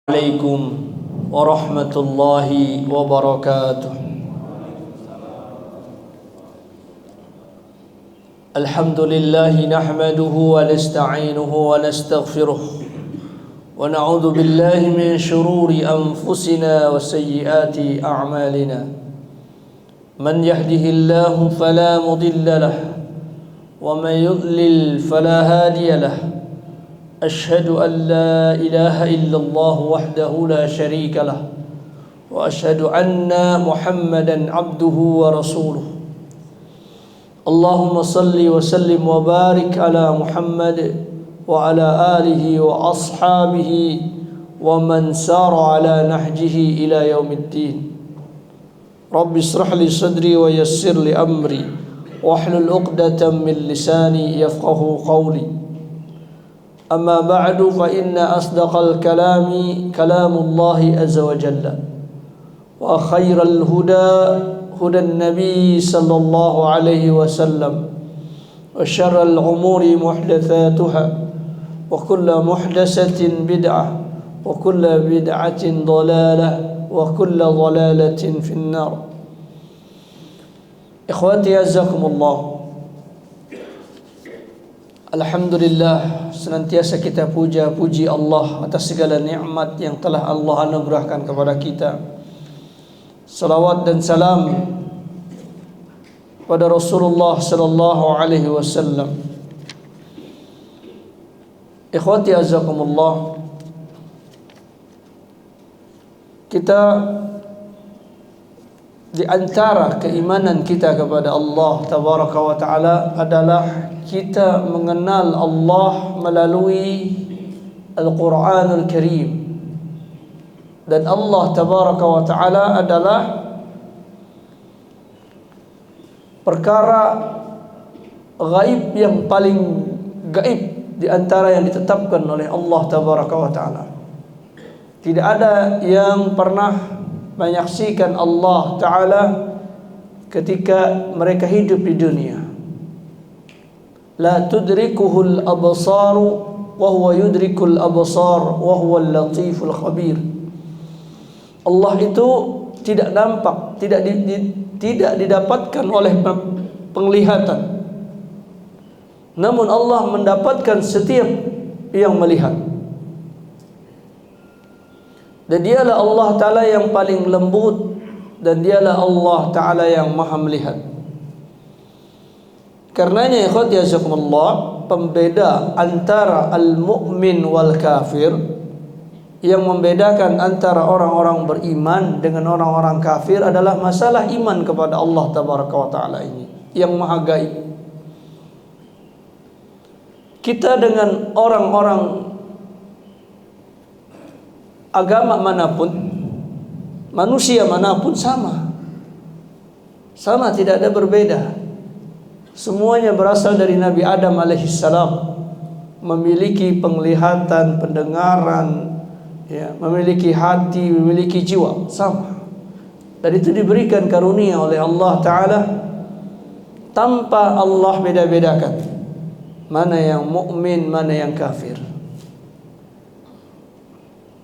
عليكم ورحمة الله وبركاته. الحمد لله نحمده ونستعينه ونستغفره ونعوذ بالله من شرور أنفسنا وسيئات أعمالنا. من يهده الله فلا مضل له ومن يضلل فلا هادي له. أشهد أن لا إله إلا الله وحده لا شريك له وأشهد أن محمدا عبده ورسوله. اللهم صل وسلم وبارك على محمد وعلى آله وأصحابه ومن سار على نهجه إلى يوم الدين. رب اشرح لي صدري ويسر لي أمري واحلل عقدة من لساني يفقه قولي. أما بعد فإن أصدق الكلام كلام الله عز وجل وخير الهدى هدى النبي صلى الله عليه وسلم وشر الأمور محدثاتها وكل محدثة بدعة وكل بدعة ضلالة وكل ضلالة في النار. إخواتي عزكم الله. Alhamdulillah, senantiasa kita puji Allah atas segala nikmat yang telah Allah anugerahkan kepada kita. Salawat dan salam pada Rasulullah sallallahu alaihi wasallam. Ikhwati azakumullah, kita di antara keimanan kita kepada Allah tabaraka wa taala adalah kita mengenal Allah melalui Al-Quranul Karim. Dan Allah tabaraka wa taala adalah perkara gaib yang paling gaib di antara yang ditetapkan oleh Allah tabaraka wa taala. Tidak ada yang pernah menyaksikan Allah Ta'ala ketika mereka hidup di dunia. La tudrikuhul absaru wa huwa yudrikul absar wa huwal latiful khabir. Allah itu tidak nampak, tidak didapatkan oleh penglihatan. Namun Allah mendapatkan setiap yang melihat. Dan dialah Allah Ta'ala yang paling lembut, dan dialah Allah Ta'ala yang maha melihat. Karenanya ikhwati azakumullah, pembeda antara al-mu'min wal kafir, yang membedakan antara orang-orang beriman dengan orang-orang kafir adalah masalah iman kepada Allah Tabaraka wa Ta'ala ini yang maha gaib. Kita dengan orang-orang agama manapun, manusia manapun sama, tidak ada berbeda. Semuanya berasal dari Nabi Adam alaihissalam, memiliki penglihatan, pendengaran, ya, memiliki hati, memiliki jiwa, sama. Dan itu diberikan karunia oleh Allah Ta'ala tanpa Allah beda-bedakan mana yang mukmin, mana yang kafir.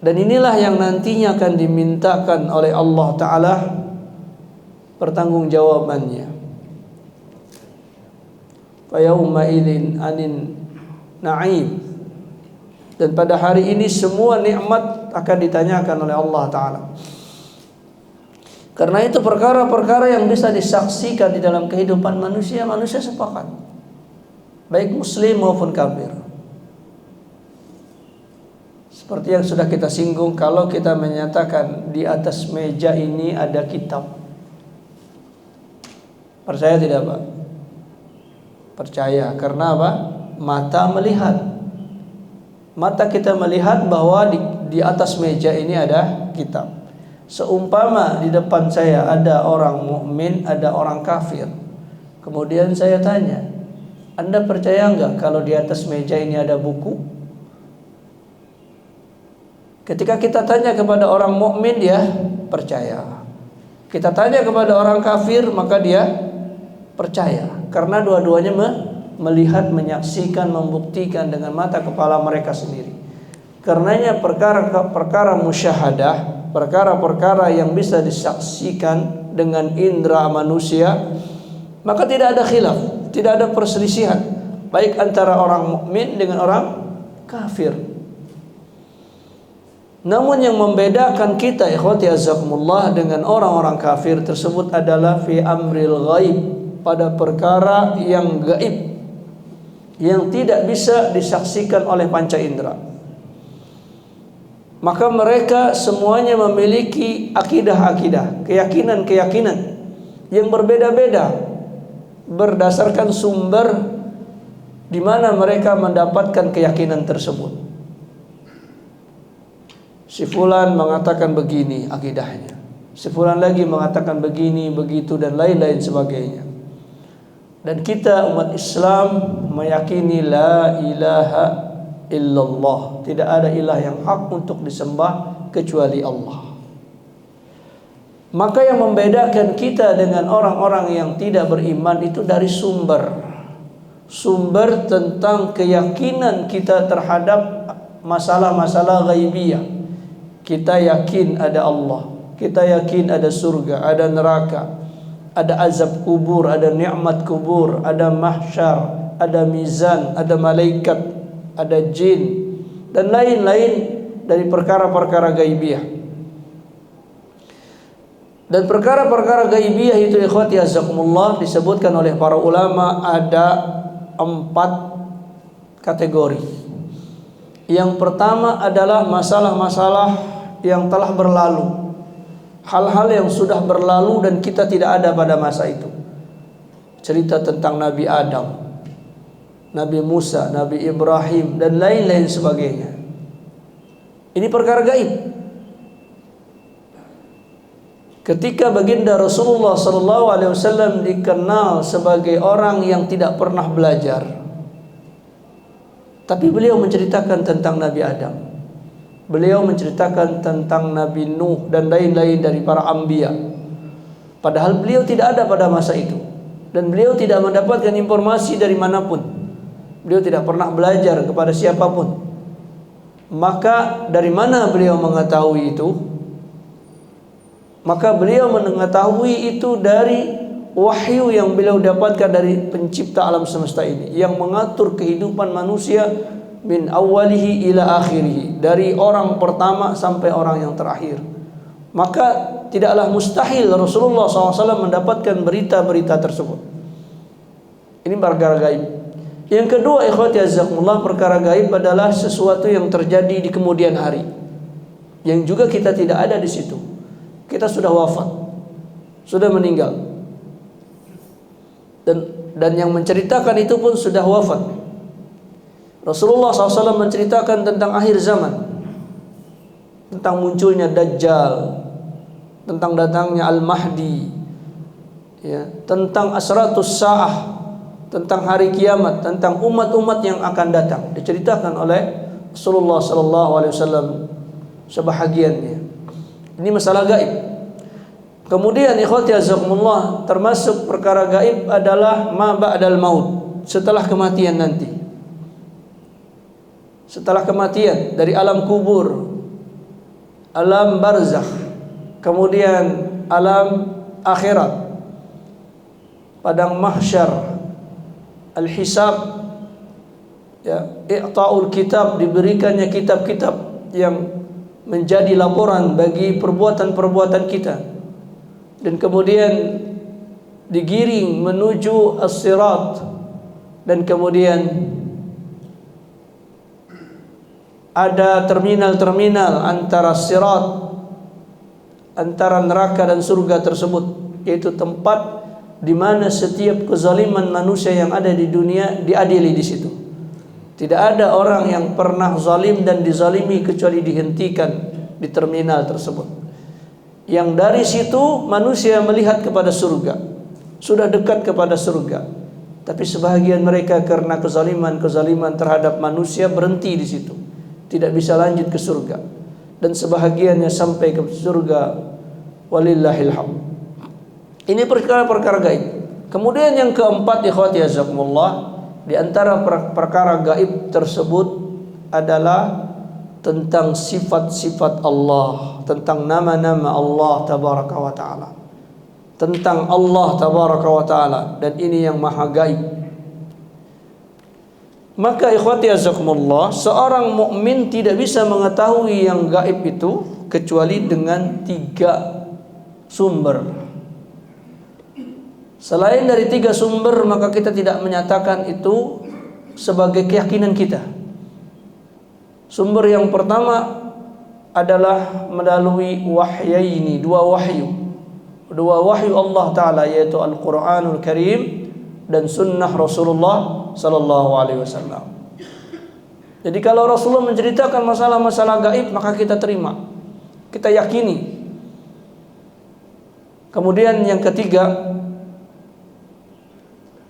Dan inilah yang nantinya akan dimintakan oleh Allah Ta'ala pertanggungjawabannya. Fa yauma idzin anin na'im. Dan pada hari ini semua nikmat akan ditanyakan oleh Allah Ta'ala. Karena itu perkara-perkara yang bisa disaksikan di dalam kehidupan manusia sepakat, baik muslim maupun kafir. Seperti yang sudah kita singgung, kalau kita menyatakan di atas meja ini ada kitab, percaya tidak Pak? Percaya. Karena apa? Mata melihat. Mata kita melihat bahwa di atas meja ini ada kitab. Seumpama di depan saya ada orang mukmin, ada orang kafir. Kemudian saya tanya, Anda percaya enggak kalau di atas meja ini ada buku? Ketika kita tanya kepada orang mukmin, dia percaya. Kita tanya kepada orang kafir, maka dia percaya. Karena dua-duanya melihat, menyaksikan, membuktikan dengan mata kepala mereka sendiri. Karenanya perkara-perkara musyahadah, perkara-perkara yang bisa disaksikan dengan indera manusia, maka tidak ada khilaf, tidak ada perselisihan baik antara orang mukmin dengan orang kafir. Namun yang membedakan kita ikhwati azakumullah dengan orang-orang kafir tersebut adalah fi amril ghaib, pada perkara yang gaib, yang tidak bisa disaksikan oleh panca indera. Maka mereka semuanya memiliki akidah-akidah, keyakinan-keyakinan yang berbeda-beda berdasarkan sumber di mana mereka mendapatkan keyakinan tersebut. Si fulan mengatakan begini akidahnya, si fulan lagi mengatakan begini, begitu dan lain-lain sebagainya. Dan kita umat Islam meyakini la ilaha illallah, tidak ada ilah yang hak untuk disembah kecuali Allah. Maka yang membedakan kita dengan orang-orang yang tidak beriman itu dari sumber tentang keyakinan kita terhadap masalah-masalah ghaibiyah. Kita yakin ada Allah, kita yakin ada surga, ada neraka, ada azab kubur, ada nikmat kubur, ada mahsyar, ada mizan, ada malaikat, ada jin dan lain-lain dari perkara-perkara gaibiyah. Dan perkara-perkara gaibiyah itu ikhwati azakumullah disebutkan oleh para ulama ada 4 kategori. Yang pertama adalah masalah-masalah yang telah berlalu, hal-hal yang sudah berlalu dan kita tidak ada pada masa itu. Cerita tentang Nabi Adam, Nabi Musa, Nabi Ibrahim dan lain-lain sebagainya. Ini perkara gaib. Ketika baginda Rasulullah SAW dikenal sebagai orang yang tidak pernah belajar, tapi beliau menceritakan tentang Nabi Adam, beliau menceritakan tentang Nabi Nuh dan lain-lain dari para anbiya. Padahal beliau tidak ada pada masa itu, dan beliau tidak mendapatkan informasi dari manapun. Beliau tidak pernah belajar kepada siapapun. Maka dari mana beliau mengetahui itu? Maka beliau mengetahui itu dari wahyu yang beliau dapatkan dari pencipta alam semesta ini, yang mengatur kehidupan manusia min awalihi ila akhirihi, dari orang pertama sampai orang yang terakhir. Maka tidaklah mustahil Rasulullah SAW mendapatkan berita-berita tersebut. Ini perkara gaib. Yang kedua ikhwati azakumullah, perkara gaib adalah sesuatu yang terjadi di kemudian hari, yang juga kita tidak ada di situ. Kita sudah wafat, sudah meninggal, dan yang menceritakan itu pun sudah wafat. Rasulullah SAW menceritakan tentang akhir zaman, tentang munculnya Dajjal, tentang datangnya Al-Mahdi, ya, tentang asratus sa'ah, tentang hari kiamat, tentang umat-umat yang akan datang. Diceritakan oleh Rasulullah SAW sebahagiannya. Ini masalah gaib. Kemudian ikhwati azakumullah, termasuk perkara gaib adalah ma ba'dal maut, setelah kematian nanti. Setelah kematian, dari alam kubur, alam barzakh, kemudian alam akhirat, padang mahsyar, al-hisab, ya, i'ta'ul kitab, diberikannya kitab-kitab yang menjadi laporan bagi perbuatan-perbuatan kita, dan kemudian digiring menuju as-sirat, dan kemudian ada terminal-terminal antara sirat, antara neraka dan surga tersebut, yaitu tempat di mana setiap kezaliman manusia yang ada di dunia diadili di situ. Tidak ada orang yang pernah zalim dan dizalimi kecuali dihentikan di terminal tersebut. Yang dari situ manusia melihat kepada surga, sudah dekat kepada surga. Tapi sebahagian mereka karena kezaliman terhadap manusia berhenti di situ, tidak bisa lanjut ke surga. Dan sebahagiannya sampai ke surga, walillahil hamd. Ini perkara-perkara gaib. Kemudian yang keempat ikhwati azakumullah, di antara perkara gaib tersebut adalah tentang sifat-sifat Allah, tentang nama-nama Allah tabaraka wa taala, tentang Allah tabaraka wa taala, dan ini yang maha gaib. Maka ikhwati azakumullah, seorang mukmin tidak bisa mengetahui yang gaib itu kecuali dengan 3 sumber. Selain dari 3 sumber, maka kita tidak menyatakan itu sebagai keyakinan kita. Sumber yang pertama adalah melalui wahyaini, 2 wahyu Allah Ta'ala, yaitu Al-Quranul Karim dan sunnah Rasulullah Sallallahu Alaihi Wasallam. Jadi kalau Rasulullah menceritakan masalah-masalah gaib, maka kita terima, kita yakini. Kemudian yang ketiga,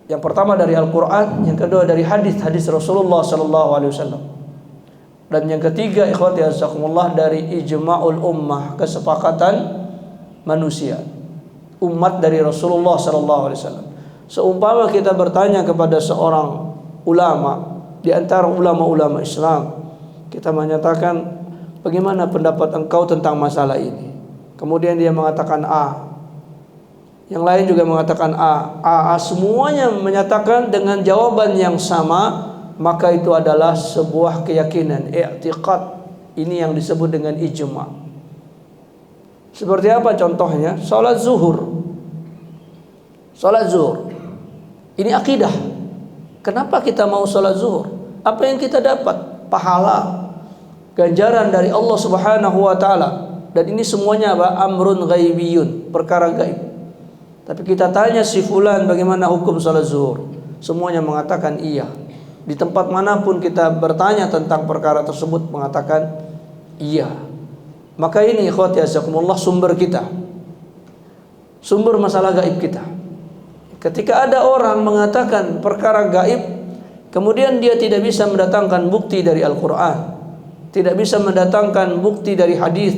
yang pertama dari Al-Quran, yang kedua dari hadis-hadis Rasulullah Sallallahu Alaihi Wasallam, dan yang ketiga ikhwati azakumullah dari ijma'ul ummah, kesepakatan manusia, umat dari Rasulullah Sallallahu Alaihi Wasallam. Seumpama kita bertanya kepada seorang ulama di antara ulama-ulama Islam, kita menyatakan, bagaimana pendapat engkau tentang masalah ini? Kemudian dia mengatakan A, yang lain juga mengatakan A, semuanya menyatakan dengan jawaban yang sama, maka itu adalah sebuah keyakinan, i'tiqad. Ini yang disebut dengan ijma'. Seperti apa contohnya? Salat zuhur. Ini akidah. Kenapa kita mau salat zuhur? Apa yang kita dapat? Pahala, ganjaran dari Allah Subhanahu wa taala. Dan ini semuanya apa? Amrun ghaibiyun, perkara gaib. Tapi kita tanya si fulan, bagaimana hukum salat zuhur? Semuanya mengatakan iya. Di tempat manapun kita bertanya tentang perkara tersebut, mengatakan iya. Maka ini ikhwati azakumullah sumber kita, sumber masalah gaib kita. Ketika ada orang mengatakan perkara gaib, kemudian dia tidak bisa mendatangkan bukti dari Al-Quran, tidak bisa mendatangkan bukti dari hadis,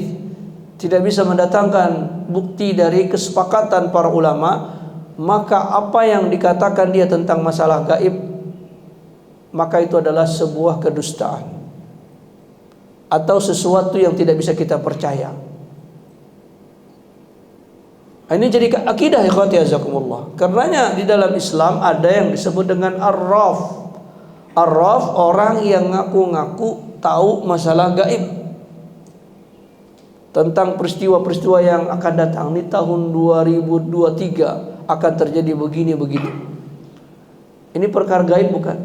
tidak bisa mendatangkan bukti dari kesepakatan para ulama, maka apa yang dikatakan dia tentang masalah gaib, maka itu adalah sebuah kedustaan atau sesuatu yang tidak bisa kita percaya. Ini jadi akidah ikhwati azakumullah. Karenanya di dalam Islam ada yang disebut dengan arraf. Arraf, orang yang ngaku-ngaku tahu masalah gaib tentang peristiwa-peristiwa yang akan datang. Di tahun 2023 akan terjadi begini-begitu. Ini perkara gaib bukan?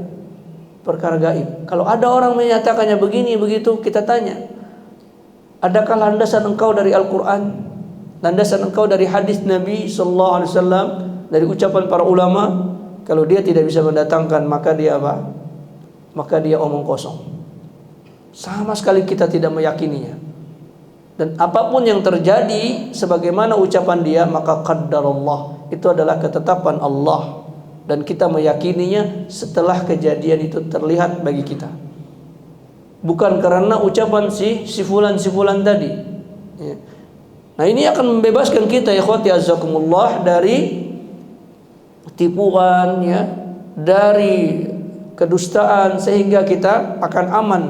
Perkara gaib. Kalau ada orang menyatakannya begini begitu, kita tanya, adakah landasan engkau dari Al-Quran, landasan engkau dari hadis Nabi Sallallahu Alaihi Wasallam, dari ucapan para ulama? Kalau dia tidak bisa mendatangkan, maka dia apa? Maka dia omong kosong. Sama sekali kita tidak meyakininya. Dan apapun yang terjadi sebagaimana ucapan dia, maka qaddarallah, itu adalah ketetapan Allah. Dan kita meyakininya setelah kejadian itu terlihat bagi kita, bukan karena ucapan si fulan tadi. Ya. Nah, ini akan membebaskan kita ikhwati azakumullah dari tipuan, ya, dari kedustaan, sehingga kita akan aman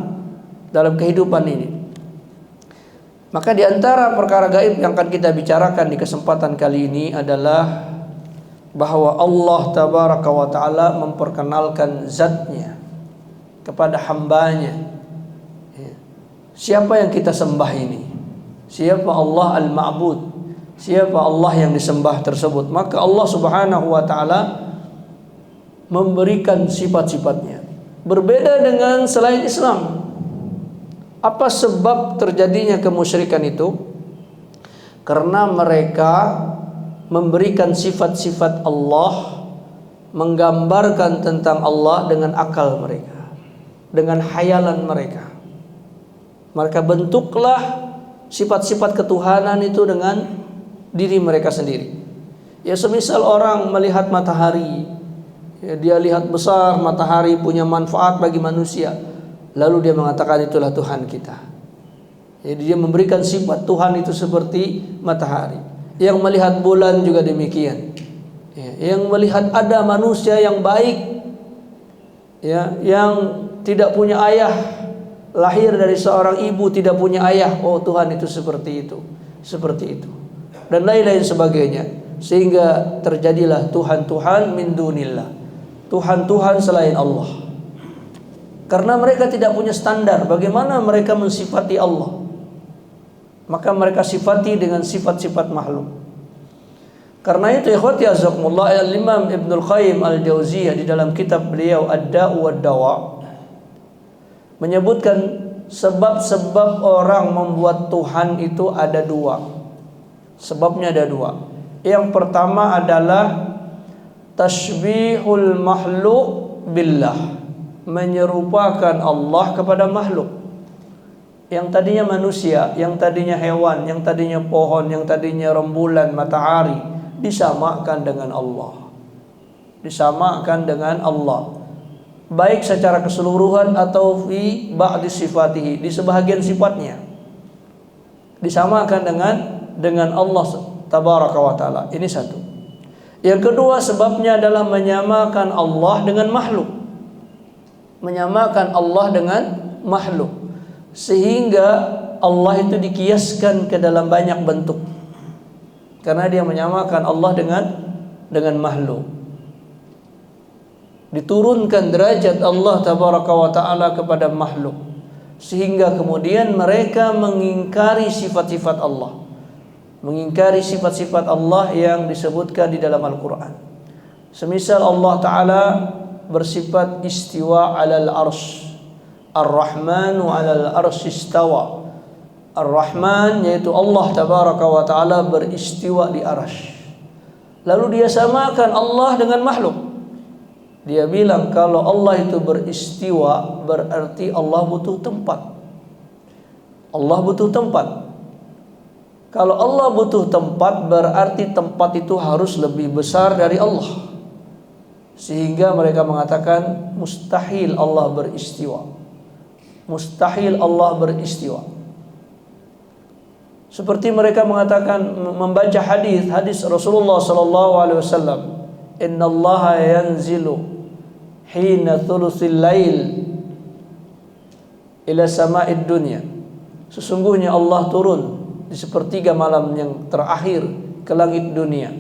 dalam kehidupan ini. Maka di antara perkara gaib yang akan kita bicarakan di kesempatan kali ini adalah bahwa Allah tabaraka wa ta'ala memperkenalkan zatnya kepada hambanya. Siapa yang kita sembah ini? Siapa Allah al-ma'bud? Siapa Allah yang disembah tersebut? Maka Allah subhanahu wa ta'ala memberikan sifat-sifatnya berbeda dengan selain Islam. Apa sebab terjadinya kemusyrikan itu? Karena mereka memberikan sifat-sifat Allah, menggambarkan tentang Allah dengan akal mereka, dengan hayalan mereka. Mereka bentuklah sifat-sifat ketuhanan itu dengan diri mereka sendiri. Ya, semisal orang melihat matahari, ya, dia lihat besar matahari punya manfaat bagi manusia, lalu dia mengatakan itulah Tuhan kita. Jadi dia memberikan sifat Tuhan itu seperti matahari. Yang melihat bulan juga demikian, ya, yang melihat ada manusia yang baik, ya, yang tidak punya ayah, lahir dari seorang ibu tidak punya ayah, oh Tuhan itu seperti itu, seperti itu, dan lain-lain sebagainya. Sehingga terjadilah Tuhan-Tuhan min dunillah, Tuhan-Tuhan selain Allah. Karena mereka tidak punya standar bagaimana mereka mensifati Allah, maka mereka sifati dengan sifat-sifat makhluk. Karena itu ikhwati azakumullah, Al-Imam Ibnul Qayyim Al-Jauziyah di dalam kitab beliau Ad-Da'u wad-Dawa menyebutkan sebab-sebab orang membuat Tuhan itu ada dua. Sebabnya ada dua. Yang pertama adalah tashbihul makhluk billah, menyerupakan Allah kepada makhluk. Yang tadinya manusia, yang tadinya hewan, yang tadinya pohon, yang tadinya rembulan, matahari, disamakan dengan Allah. Disamakan dengan Allah, baik secara keseluruhan atau fi ba'di sifatihi, di sebahagian sifatnya disamakan dengan Allah tabaraka wa taala. Ini satu. Yang kedua sebabnya adalah menyamakan Allah dengan makhluk. Menyamakan Allah dengan makhluk, sehingga Allah itu dikiaskan ke dalam banyak bentuk, karena dia menyamakan Allah dengan makhluk. Diturunkan derajat Allah tabaraka wa taala kepada makhluk, sehingga kemudian mereka mengingkari sifat-sifat Allah, mengingkari sifat-sifat Allah yang disebutkan di dalam Al-Quran. Semisal Allah Ta'ala bersifat istiwa alal arsh, Ar-Rahmanu alal arsh istawa. Ar-Rahman yaitu Allah Tabaraka wa Ta'ala beristiwa di arsh. Lalu dia samakan Allah dengan makhluk. Dia bilang kalau Allah itu beristiwa berarti Allah butuh tempat. Allah butuh tempat. Kalau Allah butuh tempat berarti tempat itu harus lebih besar dari Allah. Sehingga mereka mengatakan mustahil Allah beristiwa. Mustahil Allah beristiwa. Seperti mereka mengatakan, membaca hadis Rasulullah sallallahu alaihi wasallam, innallaha yanzilu hina thulutsil lail ila sama'id dunya. Sesungguhnya Allah turun di sepertiga malam yang terakhir ke langit dunia.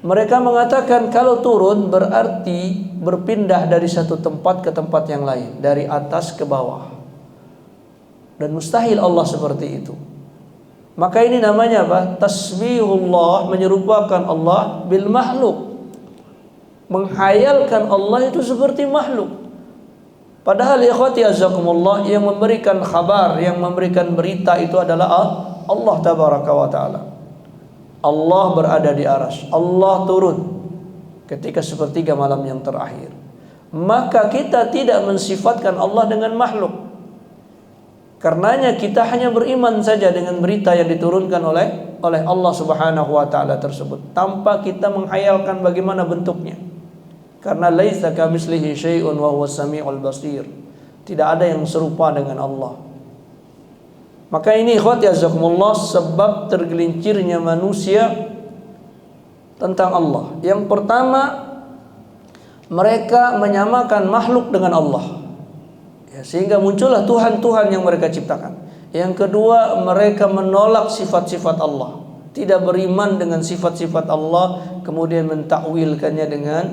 Mereka mengatakan kalau turun berarti berpindah dari satu tempat ke tempat yang lain, dari atas ke bawah. Dan mustahil Allah seperti itu. Maka ini namanya apa? Tasbihullah, menyerupakan Allah bil makhluk. Menghayalkan Allah itu seperti makhluk. Padahal ikhwati azakumullah, yang memberikan khabar, yang memberikan berita itu adalah Allah tabaraka wa ta'ala. Allah berada di arsy, Allah turun ketika sepertiga malam yang terakhir. Maka kita tidak mensifatkan Allah dengan makhluk. Karenanya kita hanya beriman saja dengan berita yang diturunkan oleh Allah Subhanahu wa taala tersebut, tanpa kita menghayalkan bagaimana bentuknya. Karena laisa kamitslihi syai'un wa huwas samiul basir. Tidak ada yang serupa dengan Allah. Maka ini ikhwati azakumullah sebab tergelincirnya manusia tentang Allah. Yang pertama, mereka menyamakan makhluk dengan Allah, ya, sehingga muncullah Tuhan-Tuhan yang mereka ciptakan. Yang kedua, mereka menolak sifat-sifat Allah, tidak beriman dengan sifat-sifat Allah, kemudian mentakwilkannya dengan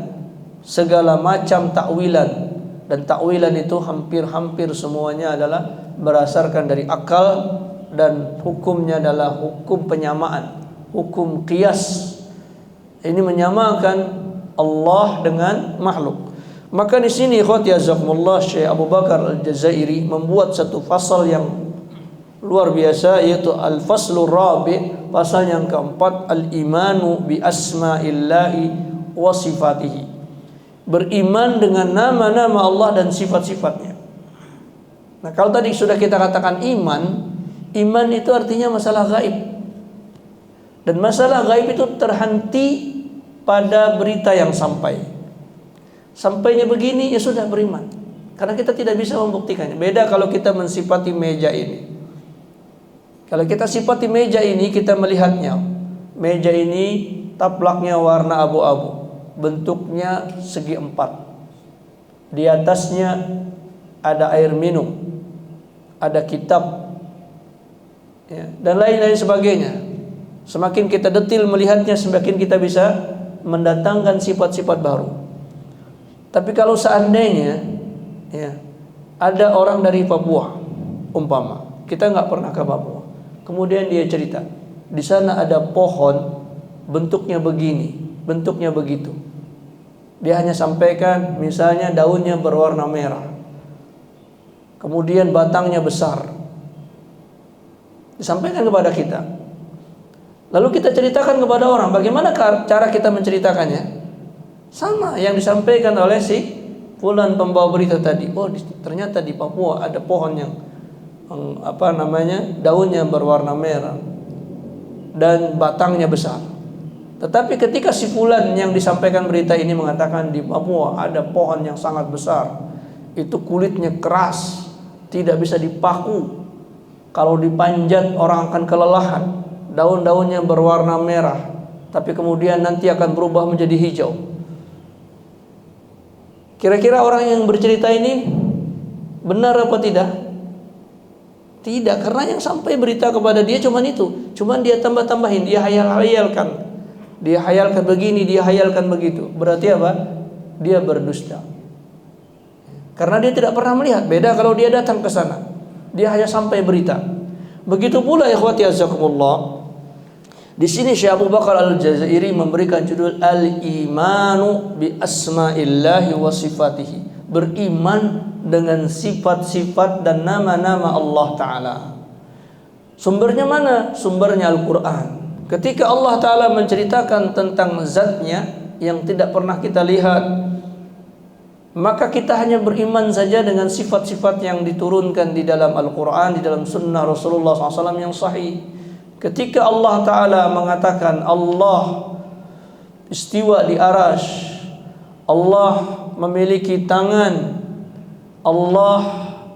segala macam takwilan. Dan takwilan itu hampir-hampir semuanya adalah berdasarkan dari akal, dan hukumnya adalah hukum penyamaan, hukum qiyas. Ini menyamakan Allah dengan makhluk. Maka di sini ikhwati azakumullah, Syekh Abu Bakar Al-Jazairi membuat satu fasal yang luar biasa, yaitu al-faslur rabi', pasal yang keempat, al-imanu bi asma'illahi wa sifatihi. Beriman dengan nama-nama Allah dan sifat-sifatnya. Nah, kalau tadi sudah kita katakan iman itu artinya masalah gaib. Dan masalah gaib itu terhenti pada berita yang sampai. Sampainya begini, ya sudah beriman. Karena kita tidak bisa membuktikannya. Beda kalau kita mensifati meja ini. Kalau kita sifati meja ini, kita melihatnya. Meja ini taplaknya warna abu-abu, bentuknya segi empat. Di atasnya ada air minum, ada kitab, ya, dan lain-lain sebagainya. Semakin kita detil melihatnya, semakin kita bisa mendatangkan sifat-sifat baru. Tapi kalau seandainya ya, ada orang dari Papua, umpama kita nggak pernah ke Papua, kemudian dia cerita di sana ada pohon bentuknya begini, bentuknya begitu. Dia hanya sampaikan misalnya daunnya berwarna merah, kemudian batangnya besar, disampaikan kepada kita. Lalu kita ceritakan kepada orang, bagaimana cara kita menceritakannya? Sama yang disampaikan oleh si fulan pembawa berita tadi. Oh, ternyata di Papua ada pohon yang daunnya berwarna merah dan batangnya besar. Tetapi ketika si fulan yang disampaikan berita ini mengatakan di Papua ada pohon yang sangat besar, itu kulitnya keras, tidak bisa dipaku, kalau dipanjat orang akan kelelahan, daun-daunnya berwarna merah, tapi kemudian nanti akan berubah menjadi hijau. Kira-kira orang yang bercerita ini benar apa tidak? Tidak, karena yang sampai berita kepada dia cuman itu, cuman dia tambah-tambahin, dia hayal-hayalkan. Dia hayalkan begini, dia hayalkan begitu. Berarti apa? Dia berdusta. Karena dia tidak pernah melihat. Beda kalau dia datang ke sana, dia hanya sampai berita. Begitu pula ikhwati azakumullah. Di sini Syekh Abu Bakar Al-Jazairi memberikan judul Al-Imanu bi asma'illahi wa sifatihi. Beriman dengan sifat-sifat dan nama-nama Allah Ta'ala. Sumbernya mana? Sumbernya Al-Quran. Ketika Allah Ta'ala menceritakan tentang zatnya yang tidak pernah kita lihat, maka kita hanya beriman saja dengan sifat-sifat yang diturunkan di dalam Al-Quran, di dalam sunnah Rasulullah SAW yang sahih. Ketika Allah Ta'ala mengatakan Allah istiwa di arash, Allah memiliki tangan, Allah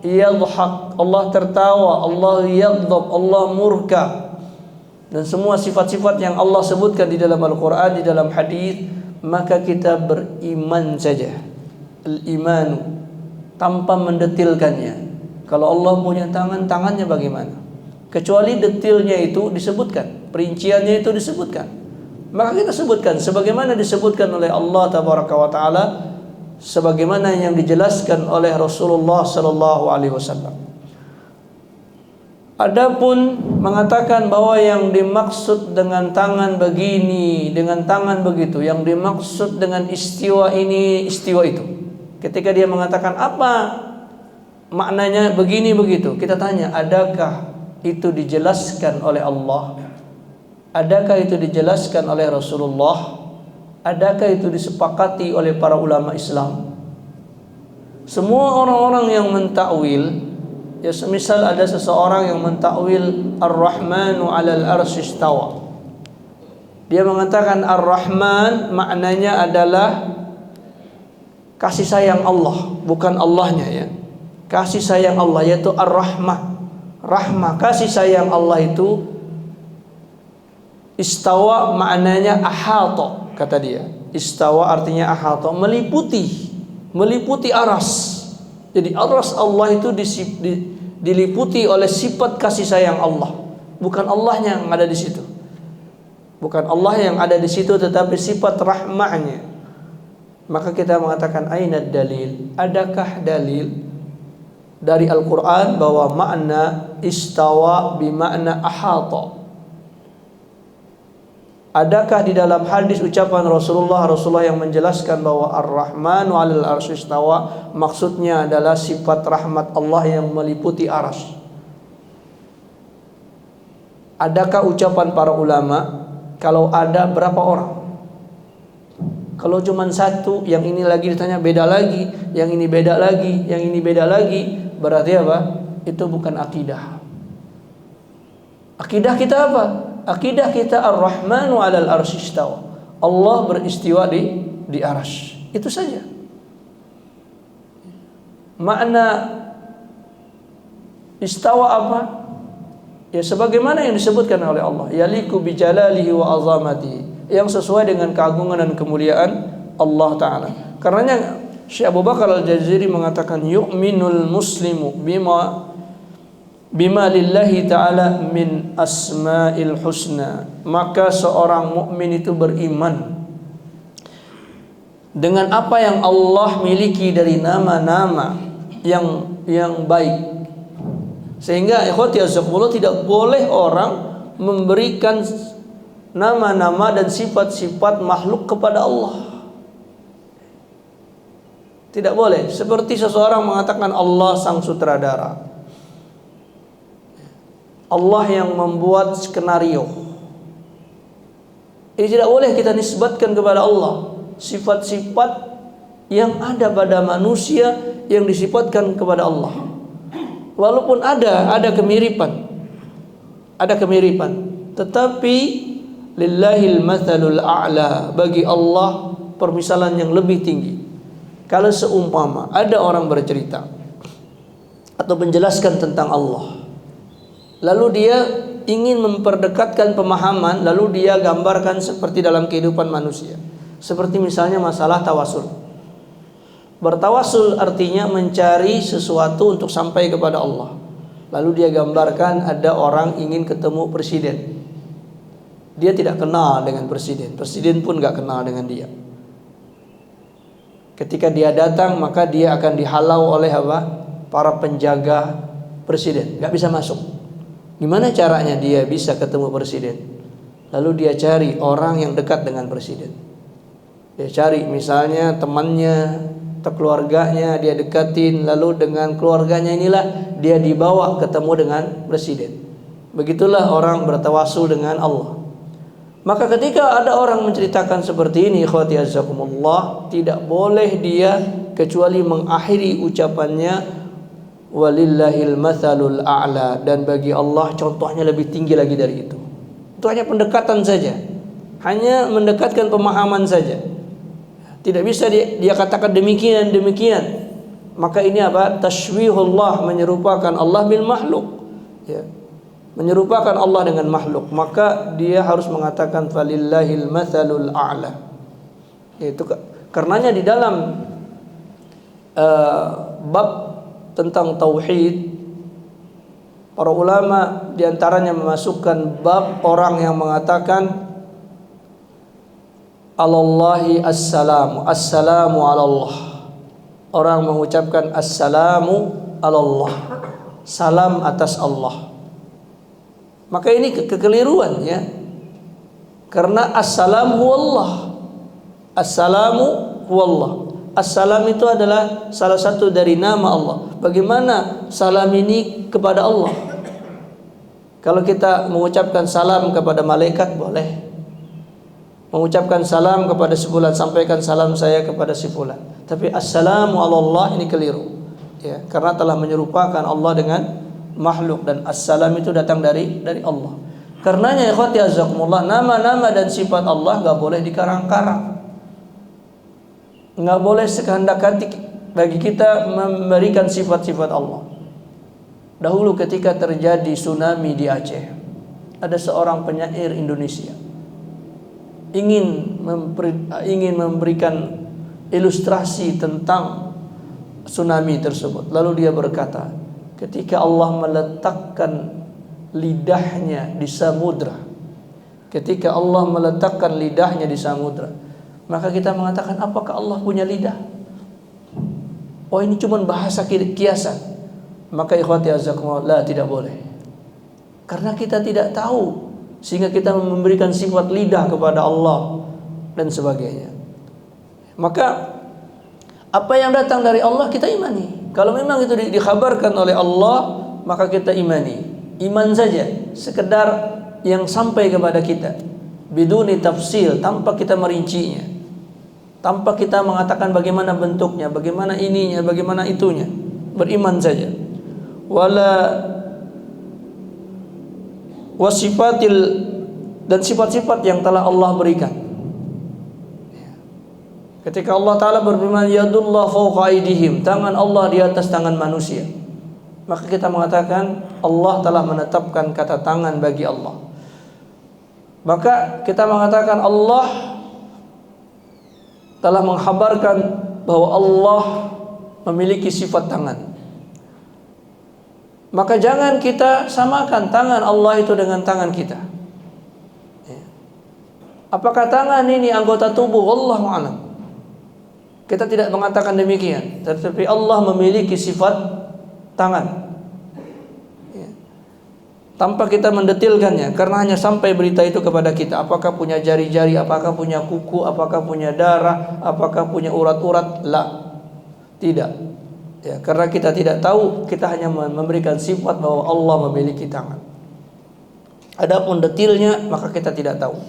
yadhak, Allah tertawa, Allah yaghdab, Allah murka, dan semua sifat-sifat yang Allah sebutkan di dalam Al-Quran, di dalam hadis, maka kita beriman saja. Al-imanu, tanpa mendetilkannya. Kalau Allah punya tangan, tangannya bagaimana? Kecuali detilnya itu disebutkan, perinciannya itu disebutkan, maka kita sebutkan sebagaimana disebutkan oleh Allah Tabaraka wa Ta'ala, sebagaimana yang dijelaskan oleh Rasulullah Sallallahu Alaihi Wasallam. Adapun mengatakan bahwa yang dimaksud dengan tangan begini, dengan tangan begitu, yang dimaksud dengan istiwa ini, istiwa itu. Ketika dia mengatakan apa maknanya begini begitu, kita tanya, adakah itu dijelaskan oleh Allah? Adakah itu dijelaskan oleh Rasulullah? Adakah itu disepakati oleh para ulama Islam? Semua orang-orang yang mentakwil, ya semisal ada seseorang yang mentakwil Ar-Rahmanu 'alal arsy istawa. Dia mengatakan Ar-Rahman maknanya adalah kasih sayang Allah, bukan Allahnya ya. Kasih sayang Allah yaitu Ar-Rahmah. Rahmah, kasih sayang Allah itu. Istawa maknanya ahata, kata dia. Istawa artinya ahata, meliputi aras. Jadi aras Allah itu diliputi oleh sifat kasih sayang Allah. Bukan Allahnya yang ada di situ. Bukan Allah yang ada di situ, tetapi sifat rahmahnya. Maka kita mengatakan aina dalil? Adakah dalil dari Al-Quran bahwa makna istawa bimakna ahata? Adakah di dalam hadis ucapan Rasulullah yang menjelaskan bahwa Ar-Rahmanu 'alal arsy istawa maksudnya adalah sifat rahmat Allah yang meliputi arsy? Adakah ucapan para ulama? Kalau ada, berapa orang? Kalau cuma satu, yang ini lagi ditanya beda lagi, yang ini beda lagi, yang ini beda lagi, berarti apa? Itu bukan akidah. Akidah kita apa? Akidah kita Ar-Rahmanu 'alal arsy istawa. Allah beristiwa di arsy. Itu saja. Makna istawa apa? Ya sebagaimana yang disebutkan oleh Allah, yaliku bi jalalihi wa azamatihi, yang sesuai dengan keagungan dan kemuliaan Allah Ta'ala. Karenanya Syekh Abu Bakar Al-Jazairi mengatakan yu'minul muslimu bima lillahi ta'ala min asma'il husna. Maka seorang mukmin itu beriman dengan apa yang Allah miliki dari nama-nama yang baik. Sehingga ikhwati azakumullah, tidak boleh orang memberikan nama-nama dan sifat-sifat makhluk kepada Allah. Tidak boleh. Seperti seseorang mengatakan Allah sang sutradara, Allah yang membuat skenario. Ini tidak boleh kita nisbatkan kepada Allah sifat-sifat yang ada pada manusia yang disifatkan kepada Allah. Walaupun ada kemiripan, tetapi lillahil mathalul a'la, bagi Allah permisalan yang lebih tinggi. Kalau seumpama ada orang bercerita atau menjelaskan tentang Allah, lalu dia ingin memperdekatkan pemahaman, lalu dia gambarkan seperti dalam kehidupan manusia. Seperti misalnya masalah tawasul. Bertawasul artinya mencari sesuatu untuk sampai kepada Allah. Lalu dia gambarkan ada orang ingin ketemu presiden. Dia tidak kenal dengan presiden, presiden pun gak kenal dengan dia. Ketika dia datang, maka dia akan dihalau oleh apa? Para penjaga presiden, gak bisa masuk. Gimana caranya dia bisa ketemu presiden? Lalu dia cari orang yang dekat dengan presiden. Dia cari misalnya temannya atau keluarganya, dia dekatin, lalu dengan keluarganya inilah dia dibawa ketemu dengan presiden. Begitulah orang bertawasul dengan Allah. Maka ketika ada orang menceritakan seperti ini, ikhwati azakumullah, tidak boleh dia kecuali mengakhiri ucapannya walillahil mathalul a'la, dan bagi Allah contohnya lebih tinggi lagi dari itu. Itu hanya pendekatan saja, hanya mendekatkan pemahaman saja. Tidak bisa dia katakan demikian. Maka ini apa? Tashwihullah, menyerupakan Allah bil makhluk. Ya. Menyerupakan Allah dengan makhluk. Maka dia harus mengatakan falillahil mathalul a'la. Itu karenanya di dalam bab tentang tauhid, para ulama diantaranya memasukkan bab orang yang mengatakan alallahi assalamu, assalamu alallah. Orang mengucapkan assalamu alallah, salam atas Allah. Maka ini kekeliruan ya. Karena assalamu huwallah. Assalamu huwallah. Assalam itu adalah salah satu dari nama Allah. Bagaimana salam ini kepada Allah? Kalau kita mengucapkan salam kepada malaikat boleh. Mengucapkan salam kepada si fulan, sampaikan salam saya kepada si fulan. Tapi assalamu alallah ini keliru. Ya, karena telah menyerupakan Allah dengan makhluk, dan assalam itu datang dari Allah. Karenanya ikhwati azakumullah, nama-nama dan sifat Allah enggak boleh dikarang-karang. Enggak boleh sekehendak hati bagi kita memberikan sifat-sifat Allah. Dahulu ketika terjadi tsunami di Aceh, ada seorang penyair Indonesia ingin memberikan ilustrasi tentang tsunami tersebut. Lalu dia berkata, ketika Allah meletakkan lidahnya di samudra, ketika Allah meletakkan lidahnya di samudra, maka kita mengatakan, apakah Allah punya lidah? Oh, ini cuma bahasa kiasan. Maka ikhwati azakumullah, tidak boleh. Karena kita tidak tahu, sehingga kita memberikan sifat lidah kepada Allah dan sebagainya. Maka apa yang datang dari Allah kita imani. Kalau memang itu dikhabarkan oleh Allah, maka kita imani. Iman saja, sekedar yang sampai kepada kita, biduni tafsil, tanpa kita merincinya, tanpa kita mengatakan bagaimana bentuknya, bagaimana ininya, bagaimana itunya. Beriman saja. Wasifatil, dan sifat-sifat yang telah Allah berikan. Ketika Allah Ta'ala berfirman yadullah fawqa aydihim, tangan Allah di atas tangan manusia, maka kita mengatakan Allah telah menetapkan kata tangan bagi Allah. Maka kita mengatakan Allah telah menghabarkan bahwa Allah memiliki sifat tangan, maka jangan kita samakan tangan Allah itu dengan tangan kita. Apakah tangan ini anggota tubuh? Wallahu a'lam. Kita tidak mengatakan demikian, tetapi Allah memiliki sifat tangan, tanpa kita mendetilkannya, karena hanya sampai berita itu kepada kita. Apakah punya jari-jari, apakah punya kuku, apakah punya darah, apakah punya urat-urat? La, tidak. Ya, karena kita tidak tahu, kita hanya memberikan sifat bahwa Allah memiliki tangan. Adapun detilnya maka kita tidak tahu.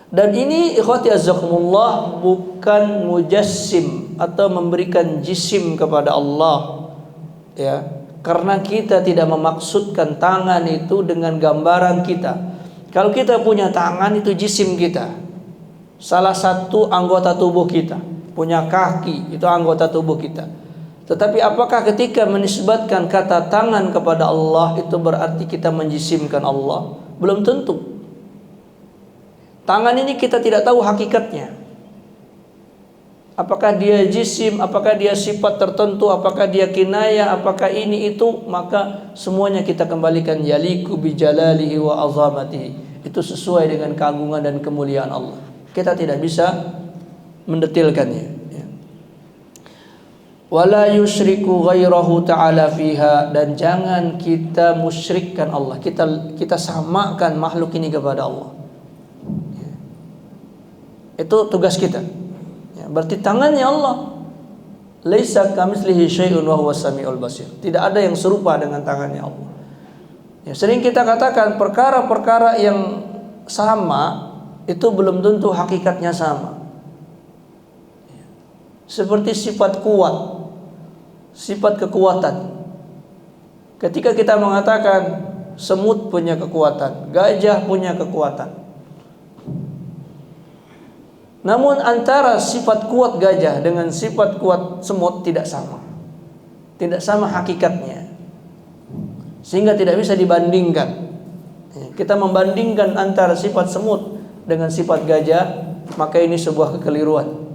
Dan ini ikhwati azzakumullah bukan mujassim atau memberikan jisim kepada Allah, ya. Karena kita tidak memaksudkan tangan itu dengan gambaran kita. Kalau kita punya tangan, itu jisim kita, salah satu anggota tubuh kita. Punya kaki, itu anggota tubuh kita. Tetapi apakah ketika menisbatkan kata tangan kepada Allah itu berarti kita menjisimkan Allah? Belum tentu. Tangan ini kita tidak tahu hakikatnya. Apakah dia jisim, apakah dia sifat tertentu, apakah dia kinayah, apakah ini itu, maka semuanya kita kembalikan yaliku bijalalihi wa azamatihi. Itu sesuai dengan keagungan dan kemuliaan Allah. Kita tidak bisa mendetilkannya, ya. Wala yusyriku ghairahu ta'ala fiha, dan jangan kita musyrikkan Allah. Kita samakan makhluk ini kepada Allah. Itu tugas kita. Ya, berarti tangannya Allah. Laisa kamitslihi syai'un wa huwas samiul basir. Tidak ada yang serupa dengan tangannya Allah. Ya, sering kita katakan perkara-perkara yang sama itu belum tentu hakikatnya sama. Ya. Seperti sifat kuat, sifat kekuatan. Ketika kita mengatakan semut punya kekuatan, gajah punya kekuatan, namun antara sifat kuat gajah dengan sifat kuat semut tidak sama. Tidak sama hakikatnya, sehingga tidak bisa dibandingkan. Kita membandingkan antara sifat semut dengan sifat gajah, maka ini sebuah kekeliruan.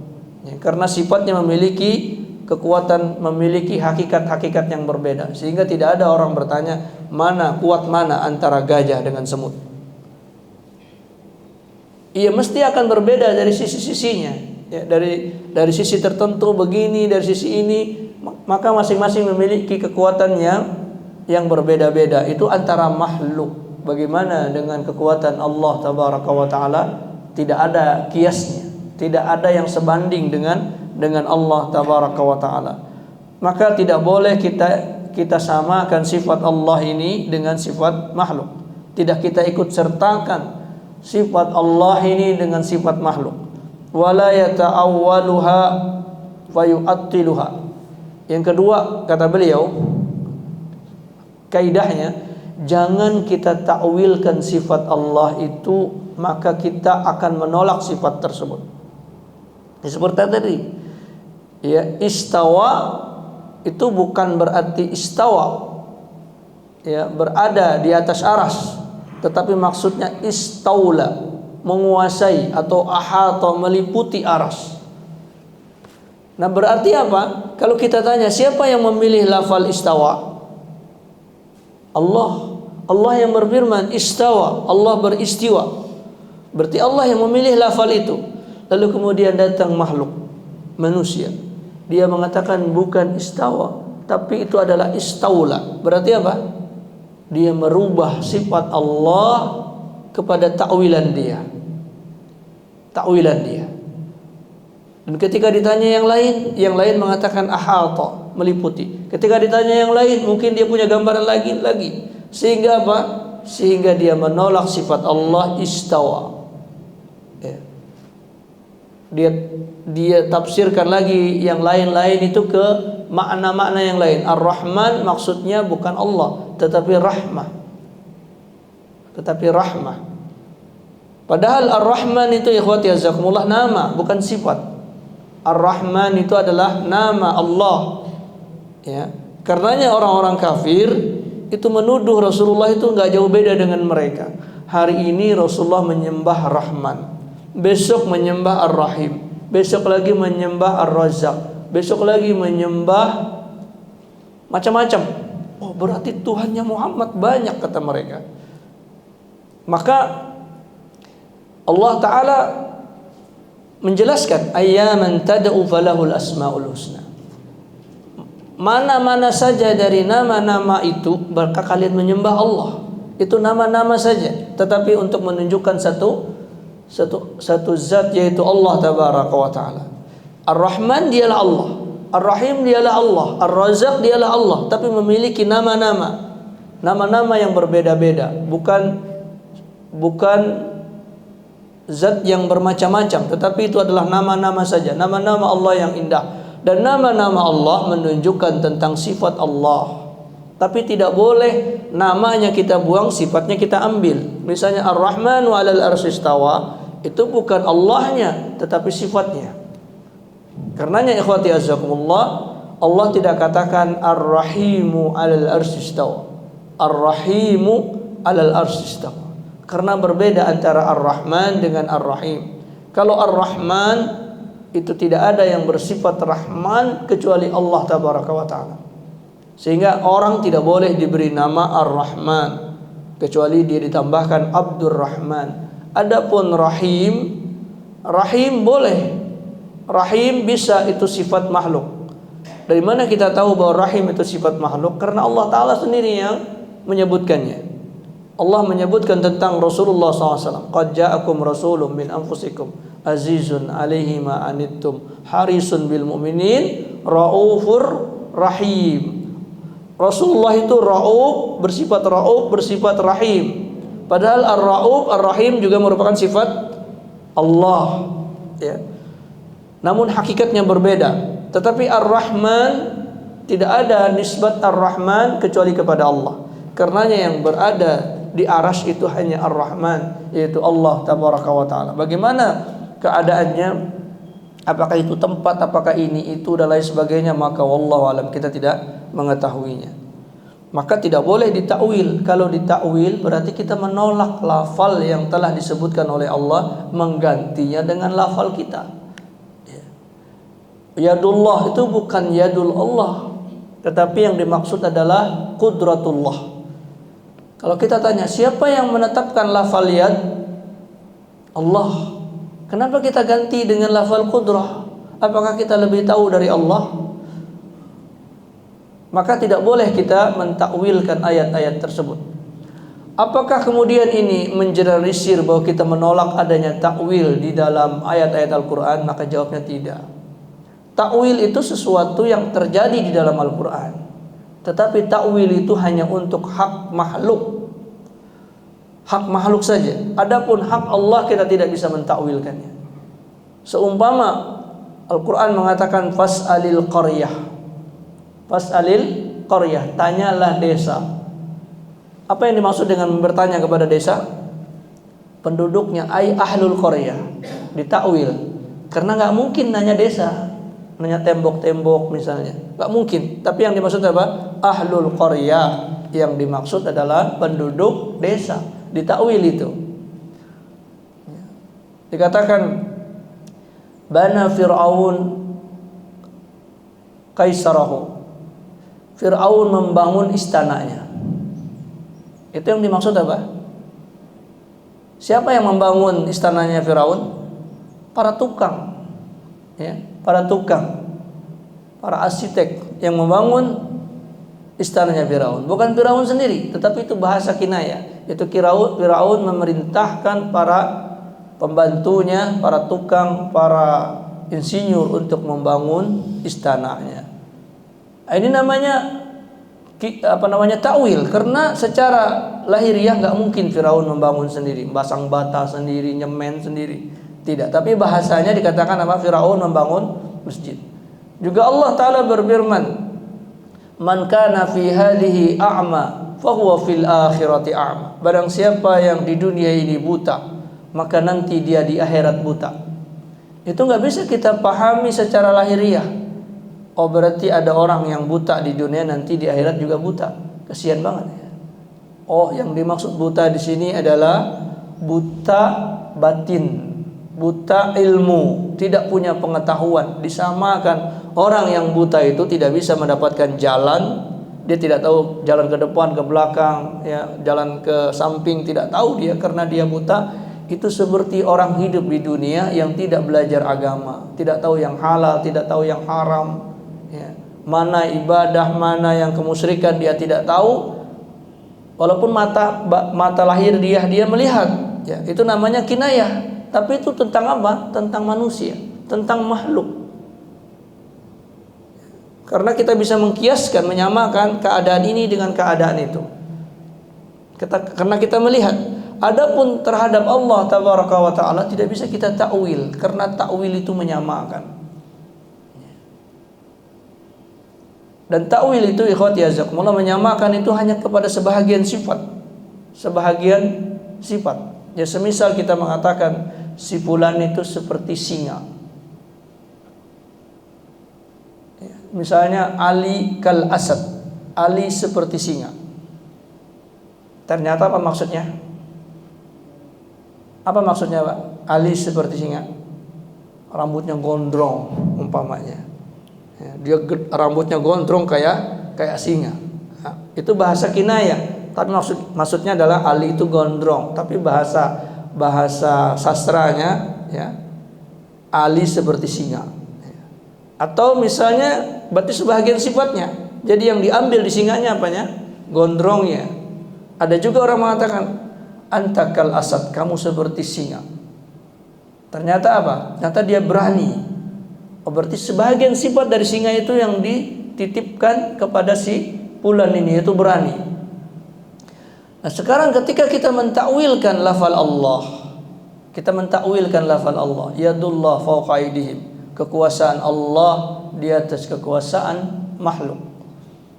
Karena sifatnya memiliki kekuatan, memiliki hakikat-hakikat yang berbeda, sehingga tidak ada orang bertanya mana kuat mana antara gajah dengan semut. Ia mesti akan berbeda dari sisi-sisinya, ya, dari sisi tertentu begini, dari sisi ini, maka masing-masing memiliki kekuatan yang berbeda-beda. Itu antara makhluk. Bagaimana dengan kekuatan Allah tabaraka wa taala? Tidak ada kiasnya, tidak ada yang sebanding dengan Allah tabaraka wa taala. Maka tidak boleh kita samakan sifat Allah ini dengan sifat makhluk. Tidak kita ikut sertakan sifat Allah ini dengan sifat makhluk. Wala yata'awwaluha fayu'attiluha. Yang kedua, kata beliau, kaidahnya, jangan kita takwilkan sifat Allah itu, maka kita akan menolak sifat tersebut. Seperti tadi, ya, istawa itu bukan berarti istawa, ya, berada di atas aras, tetapi maksudnya istaula, menguasai, atau ahata, meliputi aras. Nah, berarti apa? Kalau kita tanya siapa yang memilih lafal istawa? Allah. Allah yang berfirman istawa, Allah beristiwa. Berarti Allah yang memilih lafal itu. Lalu kemudian datang makhluk, manusia, dia mengatakan bukan istawa, tapi itu adalah istaula. Berarti apa? Dia merubah sifat Allah kepada takwilan dia. Takwilan dia. Dan ketika ditanya yang lain mengatakan ahata, meliputi. Ketika ditanya yang lain, mungkin dia punya gambaran lagi. Sehingga apa? Sehingga dia menolak sifat Allah istawa. Ya. Dia tafsirkan lagi yang lain-lain itu ke makna-makna yang lain. Ar-Rahman maksudnya bukan Allah, tetapi rahmah. Padahal Ar-Rahman itu ikhwati jazakumullah nama, bukan sifat. Ar-Rahman itu adalah nama Allah. Ya, karenanya orang-orang kafir itu menuduh Rasulullah itu enggak jauh beda dengan mereka. Hari ini Rasulullah menyembah Rahman, besok menyembah Ar-Rahim. besok lagi menyembah Ar-Razzaq, besok lagi menyembah macam-macam. Oh, berarti Tuhannya Muhammad banyak, kata mereka. Maka Allah Ta'ala menjelaskan, ayyaman tad'u falahul asmaul husna. Mana-mana saja dari nama-nama itu, maka kalian menyembah Allah. Itu nama-nama saja, tetapi untuk menunjukkan satu zat, yaitu Allah Tabaraka wa Ta'ala. Ar-Rahman dialah Allah, Ar-Rahim dialah Allah, Ar-Razzaq dialah Allah, tapi memiliki nama-nama yang berbeda-beda, bukan zat yang bermacam-macam, tetapi itu adalah nama-nama saja, nama-nama Allah yang indah. Dan nama-nama Allah menunjukkan tentang sifat Allah. Tapi tidak boleh namanya kita buang, sifatnya kita ambil. Misalnya Ar-Rahmanu 'alal arsy istawa, itu bukan Allahnya tetapi sifatnya. Karenanya ikhwati azzakumullah, Allah tidak katakan Ar-Rahimu 'alal arsy istawa, Ar-Rahimu 'alal arsy istawa, karena berbeda antara Ar-Rahman dengan Ar-Rahim. Kalau Ar-Rahman itu tidak ada yang bersifat Rahman kecuali Allah Tabaraka wa Ta'ala. Sehingga orang tidak boleh diberi nama Ar-Rahman kecuali dia ditambahkan Abdurrahman. Adapun Rahim boleh. Rahim bisa itu sifat makhluk. Dari mana kita tahu bahwa Rahim itu sifat makhluk? Karena Allah Ta'ala sendiri yang menyebutkannya. Allah menyebutkan tentang Rasulullah SAW, qad ja'akum rasulun min anfusikum azizun alaihi ma anittum harisun bil mu'minin raufur rahim. Rasulullah itu rauf, bersifat rahim. Padahal ar-rauf, ar-rahim juga merupakan sifat Allah, ya. Namun hakikatnya berbeda. Tetapi Ar-Rahman, tidak ada nisbat Ar-Rahman kecuali kepada Allah. Karenanya yang berada di arasy itu hanya Ar-Rahman, yaitu Allah Tabaraka wa Ta'ala. Bagaimana keadaannya, apakah itu tempat, apakah ini itu dan lain sebagainya, maka wallahu alam, kita tidak mengetahuinya. Maka tidak boleh ditakwil. Kalau ditakwil berarti kita menolak lafal yang telah disebutkan oleh Allah, menggantinya dengan lafal kita. Yadullah itu bukan yadul Allah, tetapi yang dimaksud adalah qudratullah. Kalau kita tanya, siapa yang menetapkan lafal yad? Allah. Kenapa kita ganti dengan lafal qudrah? Apakah kita lebih tahu dari Allah? Maka tidak boleh kita mentakwilkan ayat-ayat tersebut. Apakah kemudian ini mengeneralisir bahwa kita menolak adanya takwil di dalam ayat-ayat Al-Quran? Maka jawabnya tidak. Takwil itu sesuatu yang terjadi di dalam Al-Quran, tetapi takwil itu hanya untuk hak makhluk. Hak makhluk saja. Adapun hak Allah kita tidak bisa mentakwilkannya. Seumpama Al-Quran mengatakan fas'alil qaryah, tanyalah desa. Apa yang dimaksud dengan bertanya kepada desa? Penduduknya, ay ahlul qaryah. Ditakwil. Karena nggak mungkin nanya desa, nanya tembok-tembok misalnya, nggak mungkin. Tapi yang dimaksud apa? Ahlul qaryah. Yang dimaksud adalah penduduk desa. Ditakwil itu. Dikatakan bana Fir'aun kaisarahu. Fir'aun membangun istananya. Itu yang dimaksud apa? Siapa yang membangun istananya Fir'aun? Para tukang, ya, para arsitek yang membangun istananya Fir'aun. Bukan Fir'aun sendiri, tetapi itu bahasa kinayah. Itu Fir'aun memerintahkan para pembantunya, para tukang, para insinyur untuk membangun istananya. Ini namanya takwil, karena secara lahiriah nggak mungkin Firaun membangun sendiri, pasang bata sendiri, nyemen sendiri, tidak. Tapi bahasanya dikatakan apa? Firaun membangun masjid. Juga Allah Ta'ala berfirman, man kana fi hadhihi a'ma fahuwa fil akhirati a'ma. Barang siapa yang di dunia ini buta, maka nanti dia di akhirat buta. Itu nggak bisa kita pahami secara lahiriah. Oh, berarti ada orang yang buta di dunia, nanti di akhirat juga buta. Kasihan banget ya. Oh, yang dimaksud buta di sini adalah buta batin. buta ilmu, tidak punya pengetahuan. Disamakan orang yang buta itu tidak bisa mendapatkan jalan, dia tidak tahu jalan ke depan, ke belakang, ya, jalan ke samping, tidak tahu dia karena dia buta. Itu seperti orang hidup di dunia yang tidak belajar agama, tidak tahu yang halal, tidak tahu yang haram, ya. Mana ibadah, mana yang kemusyrikan dia tidak tahu. Walaupun mata lahir dia melihat, ya, itu namanya kinayah. Tapi itu tentang apa? Tentang manusia, tentang makhluk. Karena kita bisa mengkiaskan, menyamakan keadaan ini dengan keadaan itu. Karena kita melihat. Adapun terhadap Allah tabaraka wa taala tidak bisa kita takwil, karena takwil itu menyamakan. Dan takwil itu ikhwati jazakumullah menyamakan itu hanya kepada sebahagian sifat. Sebahagian sifat. Ya, semisal kita mengatakan si fulan itu seperti singa. Ya, misalnya Ali kal asad, Ali seperti singa. Ternyata apa maksudnya? Apa maksudnya, Pak? Ali seperti singa. Rambutnya gondrong umpamanya. Ya, dia rambutnya gondrong kayak singa. Nah, itu bahasa kinayah. Tapi maksudnya adalah Ali itu gondrong. Tapi bahasa sastranya, ya, Ali seperti singa. Atau misalnya berarti sebahagian sifatnya. Jadi yang diambil di singanya apanya? Gondrongnya. Ada juga orang mengatakan antakal asad, kamu seperti singa. Ternyata apa? Ternyata dia berani. Oh, berarti sebagian sifat dari singa itu yang dititipkan kepada si fulan ini, itu berani. Nah, sekarang ketika kita mentakwilkan lafal Allah, yadullah fawqa aydihim, kekuasaan Allah di atas kekuasaan makhluk.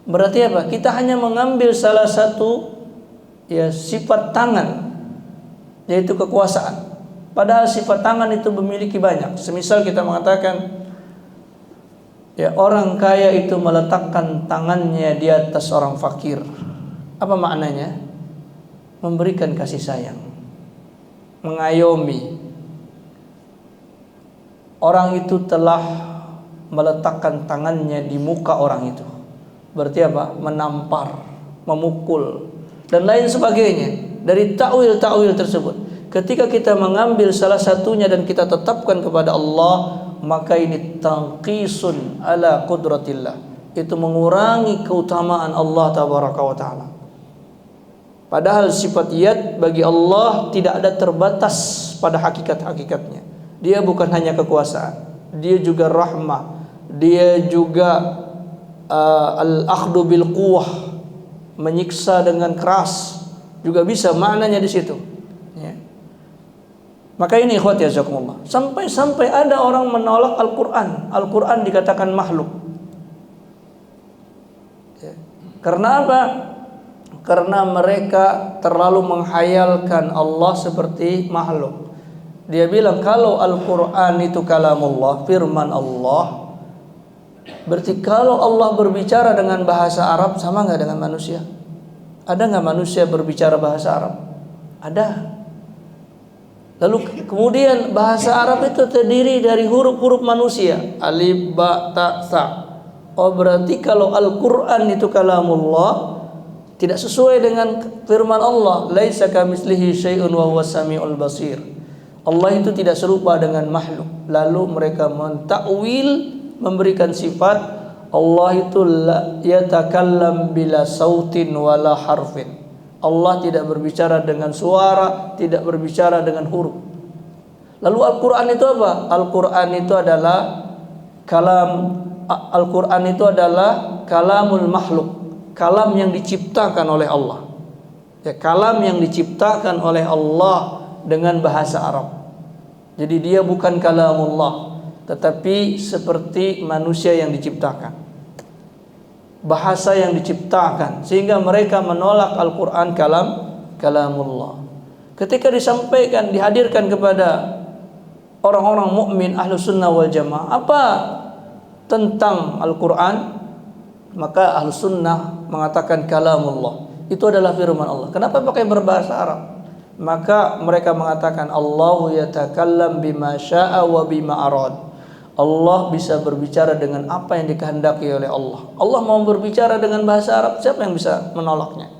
Berarti apa? Kita hanya mengambil salah satu, ya, sifat tangan, yaitu kekuasaan. Padahal sifat tangan itu memiliki banyak. Semisal kita mengatakan, ya, orang kaya itu meletakkan tangannya di atas orang fakir. Apa maknanya? Memberikan kasih sayang, mengayomi. Orang itu telah meletakkan tangannya di muka orang itu. Berarti apa? Menampar, memukul, dan lain sebagainya dari takwil tersebut. Ketika kita mengambil salah satunya dan kita tetapkan kepada Allah, maka ini tanqisun ala qudratillah, itu mengurangi keutamaan Allah tabaraka wa taala. Padahal sifat yad bagi Allah tidak ada terbatas pada hakikatnya. Dia bukan hanya kekuasaan, dia juga rahmah, dia juga al-akhdu bil quwwah, menyiksa dengan keras, juga bisa maknanya di situ, ya. Maka ini ikhwati jazakumullah, sampai ada orang menolak Al-Quran dikatakan makhluk, ya. Karena apa? Karena mereka terlalu menghayalkan Allah seperti makhluk. Dia bilang kalau Al-Quran itu kalamullah, firman Allah, berarti kalau Allah berbicara dengan bahasa Arab sama nggak dengan manusia? Ada nggak manusia berbicara bahasa Arab? Ada. Lalu kemudian bahasa Arab itu terdiri dari huruf-huruf manusia, alif, ba, ta, sa. Oh, berarti kalau Al-Quran itu kalamullah, tidak sesuai dengan firman Allah, laisa kamitslihi syai'un wa huwas samiul basir. Allah itu tidak serupa dengan makhluk. Lalu mereka mentakwil, memberikan sifat Allah itu la yatakallam bila sautin wala harfin. Allah tidak berbicara dengan suara, tidak berbicara dengan huruf. Lalu Al-Quran itu apa? Al-Quran itu adalah kalamul makhluk, kalam yang diciptakan oleh Allah. Ya, kalam yang diciptakan oleh Allah dengan bahasa Arab. Jadi dia bukan kalamullah, tetapi seperti manusia yang diciptakan, bahasa yang diciptakan, sehingga mereka menolak Al-Quran kalamullah. Ketika disampaikan, dihadirkan kepada orang-orang mukmin ahlu sunnah wal jamaah, apa tentang Al-Quran, maka ahlu sunnah mengatakan kalamullah, itu adalah firman Allah. Kenapa pakai berbahasa Arab? Maka mereka mengatakan Allahu yatakallam bima syaa wa bima arad. Allah bisa berbicara dengan apa yang dikehendaki oleh Allah. Allah mau berbicara dengan bahasa Arab, siapa yang bisa menolaknya?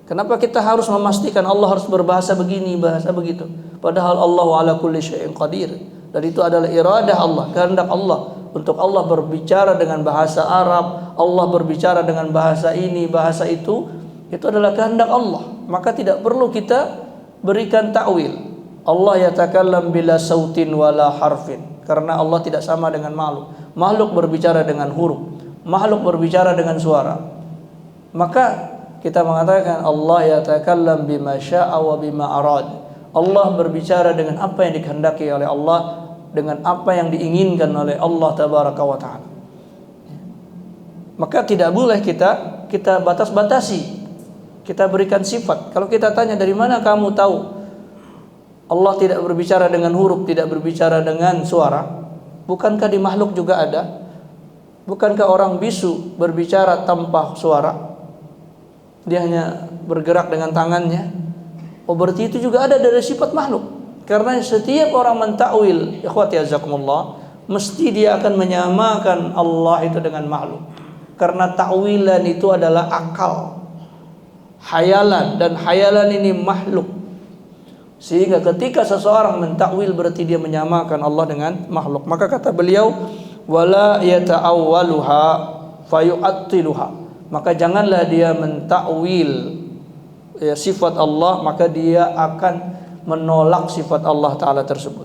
Kenapa kita harus memastikan Allah harus berbahasa begini, bahasa begitu? Padahal Allah ala kulli syai'in qadir. Dan itu adalah iradah Allah, kehendak Allah. Untuk Allah berbicara dengan bahasa Arab, Allah berbicara dengan bahasa ini, bahasa itu adalah kehendak Allah. Maka tidak perlu kita berikan ta'wil. Allah yatakallam bila sautin wala harfin. Karena Allah tidak sama dengan makhluk. Makhluk berbicara dengan huruf, makhluk berbicara dengan suara. Maka kita mengatakan Allah yatakallam bima syaa wa bima arad. Allah berbicara dengan apa yang dikehendaki oleh Allah, dengan apa yang diinginkan oleh Allah tabaraka wa taala. Maka tidak boleh kita batas-batasi. Kita berikan sifat. Kalau kita tanya dari mana kamu tahu Allah tidak berbicara dengan huruf, tidak berbicara dengan suara? Bukankah di makhluk juga ada? Bukankah orang bisu berbicara tanpa suara? Dia hanya bergerak dengan tangannya. Oh, berarti itu juga ada dari sifat makhluk. Karena setiap orang mentakwil, ikhwati azakumullah, mesti dia akan menyamakan Allah itu dengan makhluk. Karena takwilan itu adalah akal, hayalan, dan hayalan ini makhluk. Sehingga ketika seseorang mentakwil berarti dia menyamakan Allah dengan makhluk. Maka kata beliau, wala yata'awwaluha fayu'attiluha. Maka janganlah dia mentakwil sifat Allah, maka dia akan menolak sifat Allah Ta'ala tersebut.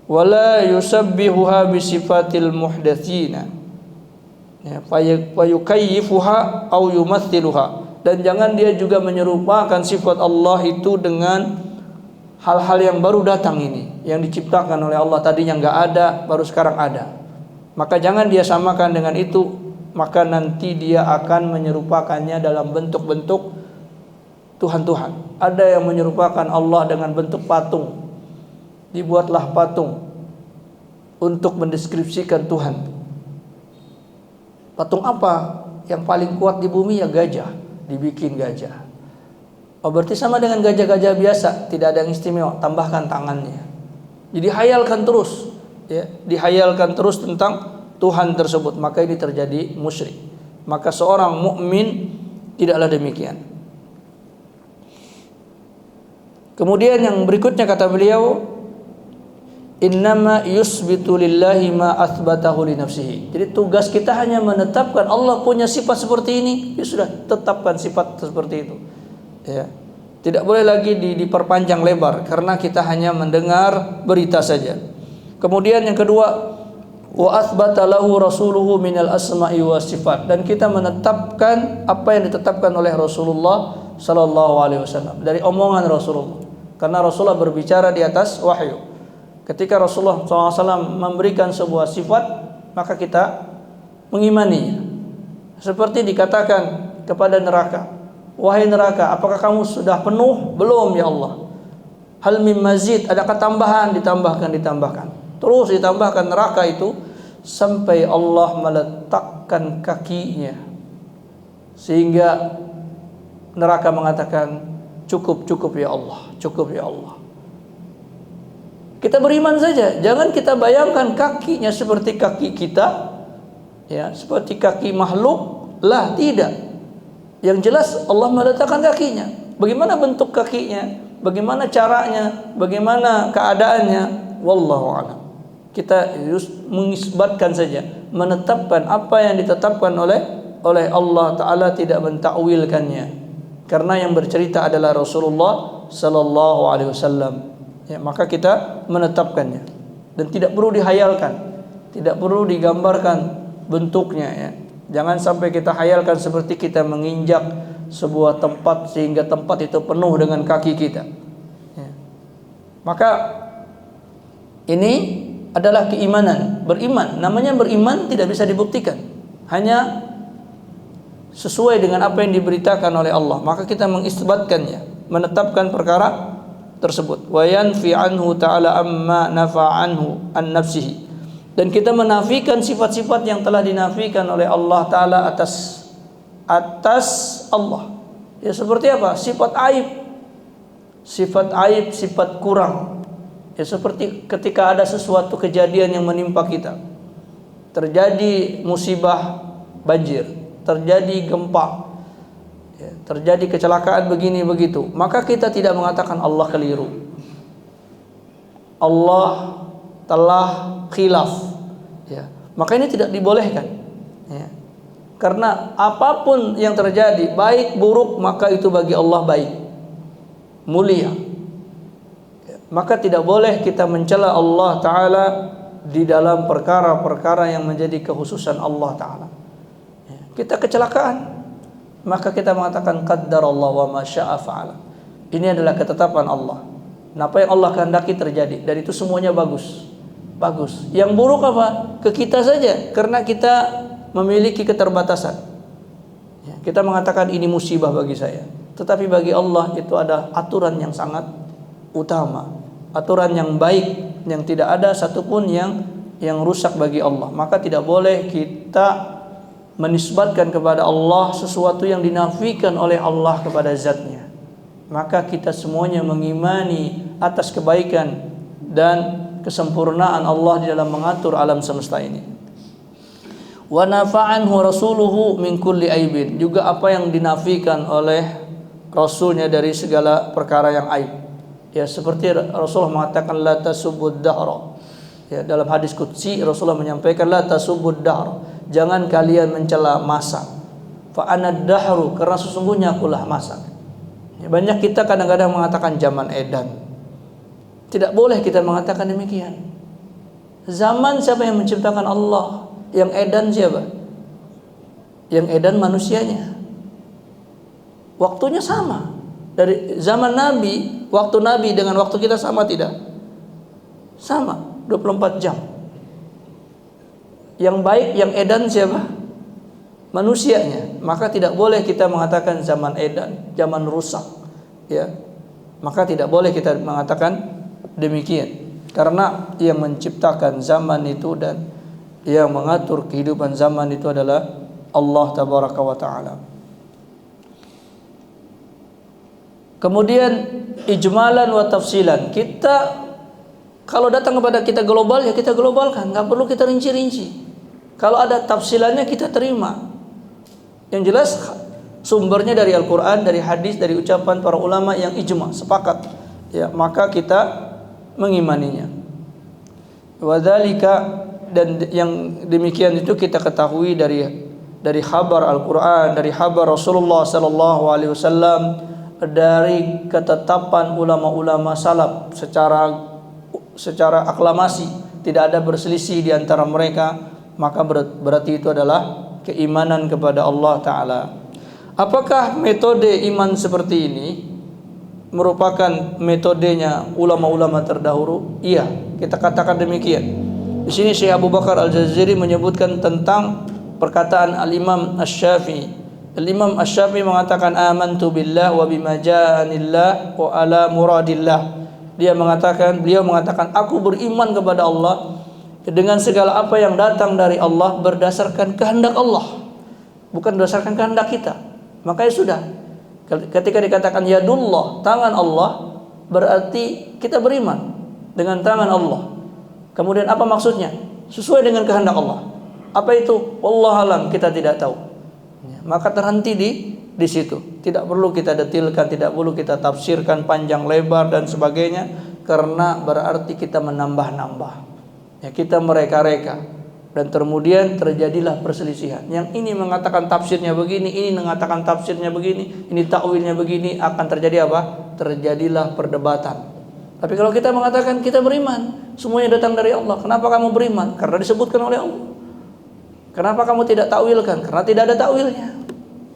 Wala yusabbihuha bisifatil muhdatsina, fayukayyifuha au yumathiluha. Dan jangan dia juga menyerupakan sifat Allah itu dengan hal-hal yang baru datang ini, yang diciptakan oleh Allah, tadinya nggak ada, baru sekarang ada. Maka jangan dia samakan dengan itu, maka nanti dia akan menyerupakannya dalam bentuk-bentuk Tuhan-Tuhan. Ada yang menyerupakan Allah dengan bentuk patung. Dibuatlah patung untuk mendeskripsikan Tuhan. Patung apa? Yang paling kuat di bumi ya gajah, dibikin gajah. Oh, berarti sama dengan gajah-gajah biasa, tidak ada yang istimewa, tambahkan tangannya. Jadi hayalkan terus, ya, dihayalkan terus tentang Tuhan tersebut, maka ini terjadi musyrik. Maka seorang mukmin tidaklah demikian. Kemudian yang berikutnya kata beliau, innama yusbitu lillahi ma athbatahu li nafsihi. Jadi tugas kita hanya menetapkan Allah punya sifat seperti ini, ya sudah, tetapkan sifat seperti itu. Ya. Tidak boleh lagi diperpanjang lebar karena kita hanya mendengar berita saja. Kemudian yang kedua, wa athbata lahu rasuluhu minal asma'i was sifat, dan kita menetapkan apa yang ditetapkan oleh Rasulullah sallallahu alaihi wasallam dari omongan Rasulullah. Karena Rasulullah berbicara di atas wahyu. Ketika Rasulullah SAW memberikan sebuah sifat, maka kita mengimaninya. Seperti dikatakan kepada neraka, wahai neraka, apakah kamu sudah penuh? Belum ya Allah. Hal mim mazid, adakah tambahan? Ditambahkan. Terus ditambahkan neraka itu sampai Allah meletakkan kakinya, sehingga neraka mengatakan, cukup ya Allah, cukup ya Allah. Kita beriman saja, jangan kita bayangkan kakinya seperti kaki kita, ya, seperti kaki makhluk, lah, tidak. Yang jelas Allah meletakkan kakinya. Bagaimana bentuk kakinya, bagaimana caranya, bagaimana keadaannya, wallahu a'lam. Kita harus mengisbatkan saja, menetapkan apa yang ditetapkan oleh Allah Ta'ala, tidak mentakwilkannya. Karena yang bercerita adalah Rasulullah sallallahu alaihi wasallam. Ya, maka kita menetapkannya dan tidak perlu dihayalkan, tidak perlu digambarkan bentuknya, ya. Jangan sampai kita hayalkan seperti kita menginjak sebuah tempat sehingga tempat itu penuh dengan kaki kita, ya. Maka ini adalah keimanan, beriman. Namanya beriman tidak bisa dibuktikan, hanya sesuai dengan apa yang diberitakan oleh Allah. Maka kita mengisbatkannya, menetapkan perkara tersebut. Wa yanfi anhu ta'ala amma nafa anhu an nafsihi. Dan kita menafikan sifat-sifat yang telah dinafikan oleh Allah Ta'ala atas Allah. Ya, seperti apa? Sifat aib. sifat aib, sifat kurang. Ya seperti ketika ada sesuatu kejadian yang menimpa kita, terjadi musibah banjir, terjadi gempa, ya, terjadi kecelakaan begini begitu, maka kita tidak mengatakan Allah keliru, Allah telah khilaf, ya. Maka ini tidak dibolehkan, ya. Karena apapun yang terjadi, baik buruk, maka itu bagi Allah baik, mulia. Maka tidak boleh kita mencela Allah Ta'ala di dalam perkara-perkara yang menjadi kekhususan Allah Ta'ala. Kita kecelakaan, maka kita mengatakan qaddarallah wa ma syaa fa'ala. Ini adalah ketetapan Allah. Nah, apa yang Allah kehendaki terjadi, dan itu semuanya bagus. Bagus. Yang buruk apa? Ke kita saja, karena kita memiliki keterbatasan. Kita mengatakan ini musibah bagi saya, tetapi bagi Allah itu ada aturan yang sangat utama, aturan yang baik, yang tidak ada satupun yang rusak bagi Allah. Maka tidak boleh kita menisbatkan kepada Allah sesuatu yang dinafikan oleh Allah kepada zatnya. Maka kita semuanya mengimani atas kebaikan dan kesempurnaan Allah di dalam mengatur alam semesta ini. Wa nafa'anhu rasuluhu min kulli aibin, juga apa yang dinafikan oleh Rasulnya dari segala perkara yang aib. Ya, seperti Rasulullah mengatakan la tasubbud dahra. Ya, dalam hadis qudsi Rasulullah menyampaikan la tasubbud dahr, jangan kalian mencela masa. Fa ana dahru, karena sesungguhnya akulah masa. Ya, banyak kita kadang-kadang mengatakan zaman edan. Tidak boleh kita mengatakan demikian. Zaman siapa yang menciptakan? Allah. Yang edan siapa? Yang edan manusianya. Waktunya sama. Dari zaman Nabi, waktu Nabi dengan waktu kita sama tidak? Sama, 24 jam. Yang baik, yang edan siapa? Manusianya. Maka tidak boleh kita mengatakan zaman edan, zaman rusak, ya. Maka tidak boleh kita mengatakan demikian, karena yang menciptakan zaman itu dan yang mengatur kehidupan zaman itu adalah Allah Tabaraka wa Ta'ala. Kemudian ijmalan wa tafsilan, kita kalau datang kepada kita global, ya kita globalkan, nggak perlu kita rinci-rinci. Kalau ada tafsilannya kita terima. Yang jelas sumbernya dari Al-Quran, dari hadis, dari ucapan para ulama yang ijma, sepakat, ya, maka kita mengimaninya. Wadzalika, dan yang demikian itu kita ketahui dari khabar Al-Quran, dari khabar Rasulullah sallallahu alaihi wasallam, dari ketetapan ulama-ulama salaf secara aklamasi, tidak ada berselisih di antara mereka, maka berarti itu adalah keimanan kepada Allah Ta'ala. Apakah metode iman seperti ini merupakan metodenya ulama-ulama terdahulu? Iya, kita katakan demikian. Di sini Syekh Abu Bakar Al-Jazari menyebutkan tentang perkataan Al-Imam Asy-Syafi'i. Al-Imam Asy-Syafi'i mengatakan amantu billah wa bima ja'anillah wa ala muradillah. Beliau mengatakan aku beriman kepada Allah dengan segala apa yang datang dari Allah berdasarkan kehendak Allah, bukan berdasarkan kehendak kita. Makanya sudah, ketika dikatakan yadullah, tangan Allah, berarti kita beriman dengan tangan Allah. Kemudian apa maksudnya? Sesuai dengan kehendak Allah. Apa itu? Wallahualam, kita tidak tahu. Maka terhenti di situ. Tidak perlu kita detilkan, tidak perlu kita tafsirkan panjang lebar dan sebagainya, karena berarti kita menambah-nambah. Ya, kita mereka-reka, dan kemudian terjadilah perselisihan. Yang ini mengatakan tafsirnya begini, ini mengatakan tafsirnya begini, ini takwilnya begini, akan terjadi apa? Terjadilah perdebatan. Tapi kalau kita mengatakan kita beriman, semuanya datang dari Allah. Kenapa kamu beriman? Karena disebutkan oleh Allah. Kenapa kamu tidak takwilkan? Karena tidak ada takwilnya.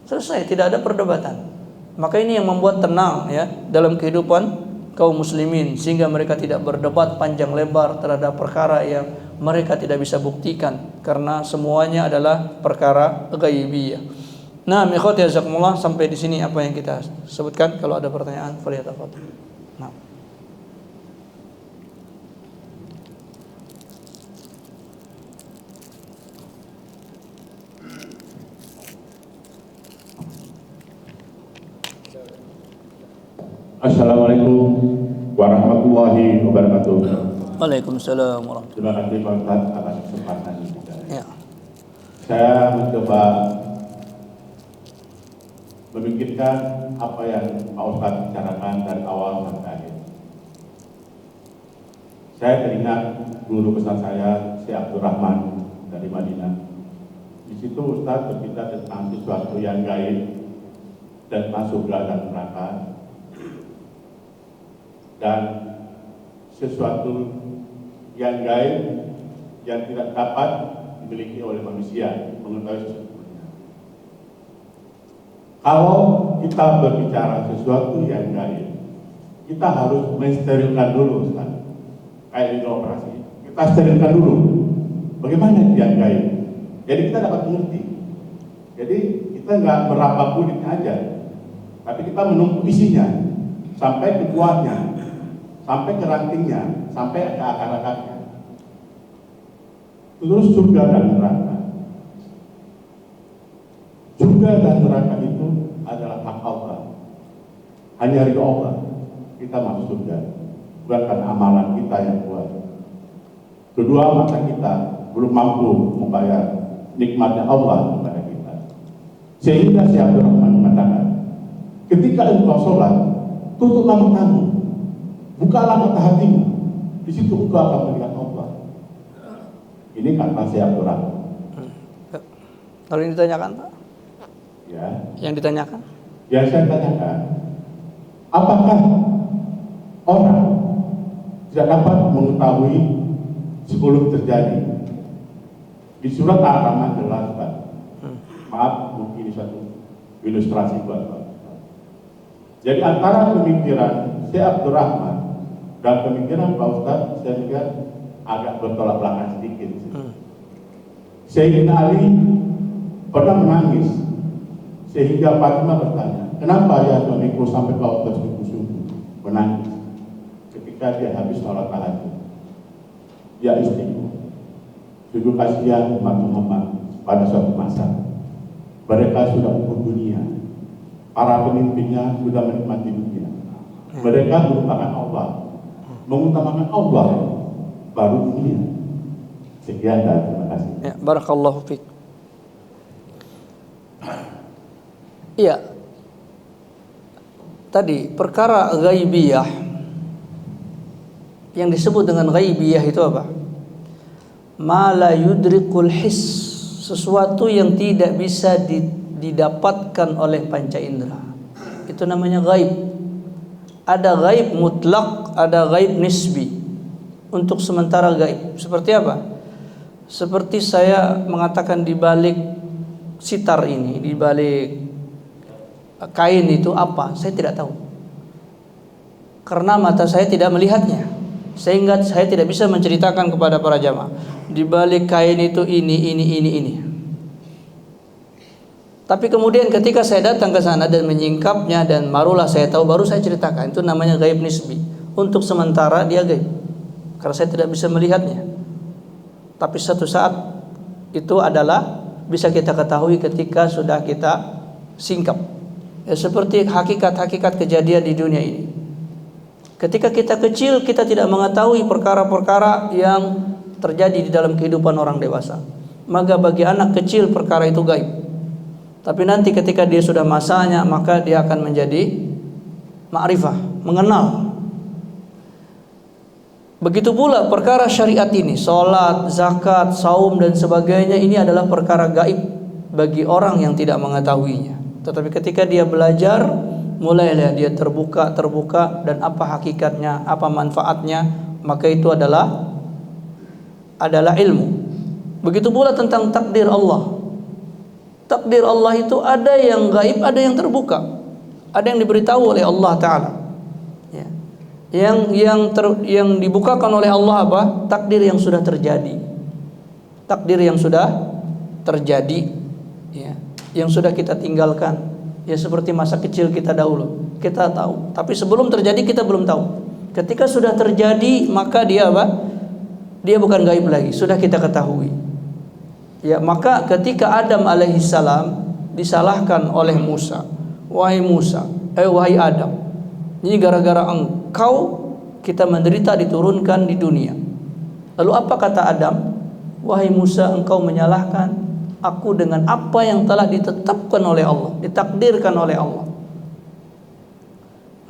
Selesai, tidak ada perdebatan. Maka ini yang membuat tenang, ya, dalam kehidupan kaum muslimin, sehingga mereka tidak berdebat panjang lebar terhadap perkara yang mereka tidak bisa buktikan, karena semuanya adalah perkara ghaibiyah. Nah, ikhwati jazakumullah, sampai di sini apa yang kita sebutkan. Kalau ada pertanyaan, falyatafadhal. Nah. Assalamualaikum warahmatullahi wabarakatuh. Waalaikumsalam warahmatullahi Terima kasih Pak Ustaz atas kesempatan ini. ya. Saya mencoba memikirkan apa yang Pak Ustaz bicarakan dari awal sampai akhir. Saya teringat guru besar saya, Syekh Abdul Rahman dari Madinah. Di situ Ustaz berbicara tentang sesuatu yang gaib dan masuk surga dan neraka, dan sesuatu yang gaib yang tidak dapat dimiliki oleh manusia mengetahui sesungguhnya. Kalau kita berbicara sesuatu yang gaib, kita harus mensterilkan dulu, Ustaz. Kayak di operasi, kita sterilkan dulu. Bagaimana yang gaib? Jadi kita dapat mengerti. Jadi kita nggak meraba kulitnya aja, tapi kita menumpuk isinya sampai ke buahnya, sampai ke rantingnya, sampai ke akar-akarnya. Terus surga dan neraka. Surga dan neraka itu adalah hak Allah. Hanya ridho Allah kita masuk surga, bukan karena amalan kita yang kuat. Kedua, mata kita belum mampu membayar nikmatnya Allah kepada kita. Sehingga Syekh Abdul Rahman mengatakan, ketika engkau sholat, tutuplah matamu, bukalah mata hatimu, di situ engkau akan melihat Allah. Ini kata Syekh Abdul Rahman. Kalau ini ditanyakan Pak? Ya. Yang ditanyakan? Yang saya tanyakan, apakah orang tidak dapat mengetahui sebelum terjadi? Di surat Al-Rahman jelas, Pak. Maaf, mungkin ini satu ilustrasi buat Pak. Jadi antara pemikiran Syekh Abdul Rahman dan pemikiran Pak Ustaz, saya lihat agak bertolak belakang sedikit. Sayyidina Ali pernah menangis sehingga Fatimah bertanya, kenapa ya suamiku sampai kau tersungguh-sungguh menangis ketika dia habis sholat tahajud? Ya istriku, sungguh kasihan umat Muhammad pada suatu masa. Mereka sudah ukur dunia, para pemimpinnya sudah menikmati dunia. Mereka melupakan Allah, mengutamakan Allah baru dunia. Sekian dan terima kasih. Ya, barakallahu fiik. Iya. Tadi perkara ghaibiyah yang disebut dengan ghaibiyah itu apa? Ma la yudrikul his, sesuatu yang tidak bisa didapatkan oleh panca indera. Itu namanya ghaib. Ada ghaib mutlak, ada ghaib nisbi. Untuk sementara gaib. Seperti apa? Seperti saya mengatakan di balik sitar ini, di balik kain itu apa? Saya tidak tahu. Karena mata saya tidak melihatnya. Sehingga saya tidak bisa menceritakan kepada para jamaah. Di balik kain itu ini. Tapi kemudian ketika saya datang ke sana dan menyingkapnya dan barulah saya tahu, baru saya ceritakan. Itu namanya gaib nisbi. Untuk sementara dia gaib. Karena saya tidak bisa melihatnya. Tapi satu saat itu adalah bisa kita ketahui ketika sudah kita singkap. Ya, seperti hakikat-hakikat kejadian di dunia ini. Ketika kita kecil, kita tidak mengetahui perkara-perkara yang terjadi di dalam kehidupan orang dewasa. Maka bagi anak kecil perkara itu gaib. Tapi nanti ketika dia sudah masanya, maka dia akan menjadi ma'rifah, mengenal. Begitu pula perkara syariat ini, salat, zakat, saum dan sebagainya, ini adalah perkara gaib bagi orang yang tidak mengetahuinya. Tetapi ketika dia belajar, mulailah dia terbuka dan apa hakikatnya, apa manfaatnya, maka itu adalah ilmu. Begitu pula tentang takdir Allah. Takdir Allah itu ada yang gaib, ada yang terbuka. Ada yang diberitahu oleh Allah Ta'ala. Ya. Yang dibukakan oleh Allah apa? Takdir yang sudah terjadi. Takdir yang sudah terjadi, ya. Yang sudah kita tinggalkan. Ya seperti masa kecil kita dahulu. Kita tahu, tapi sebelum terjadi kita belum tahu. Ketika sudah terjadi, maka dia apa? Dia bukan gaib lagi, sudah kita ketahui. Ya, maka ketika Adam alaihissalam disalahkan oleh Musa, wahai Adam, Ini gara-gara engkau kita menderita diturunkan di dunia. Lalu apa kata Adam? Wahai Musa, engkau menyalahkan aku dengan apa yang telah ditetapkan oleh Allah, ditakdirkan oleh Allah.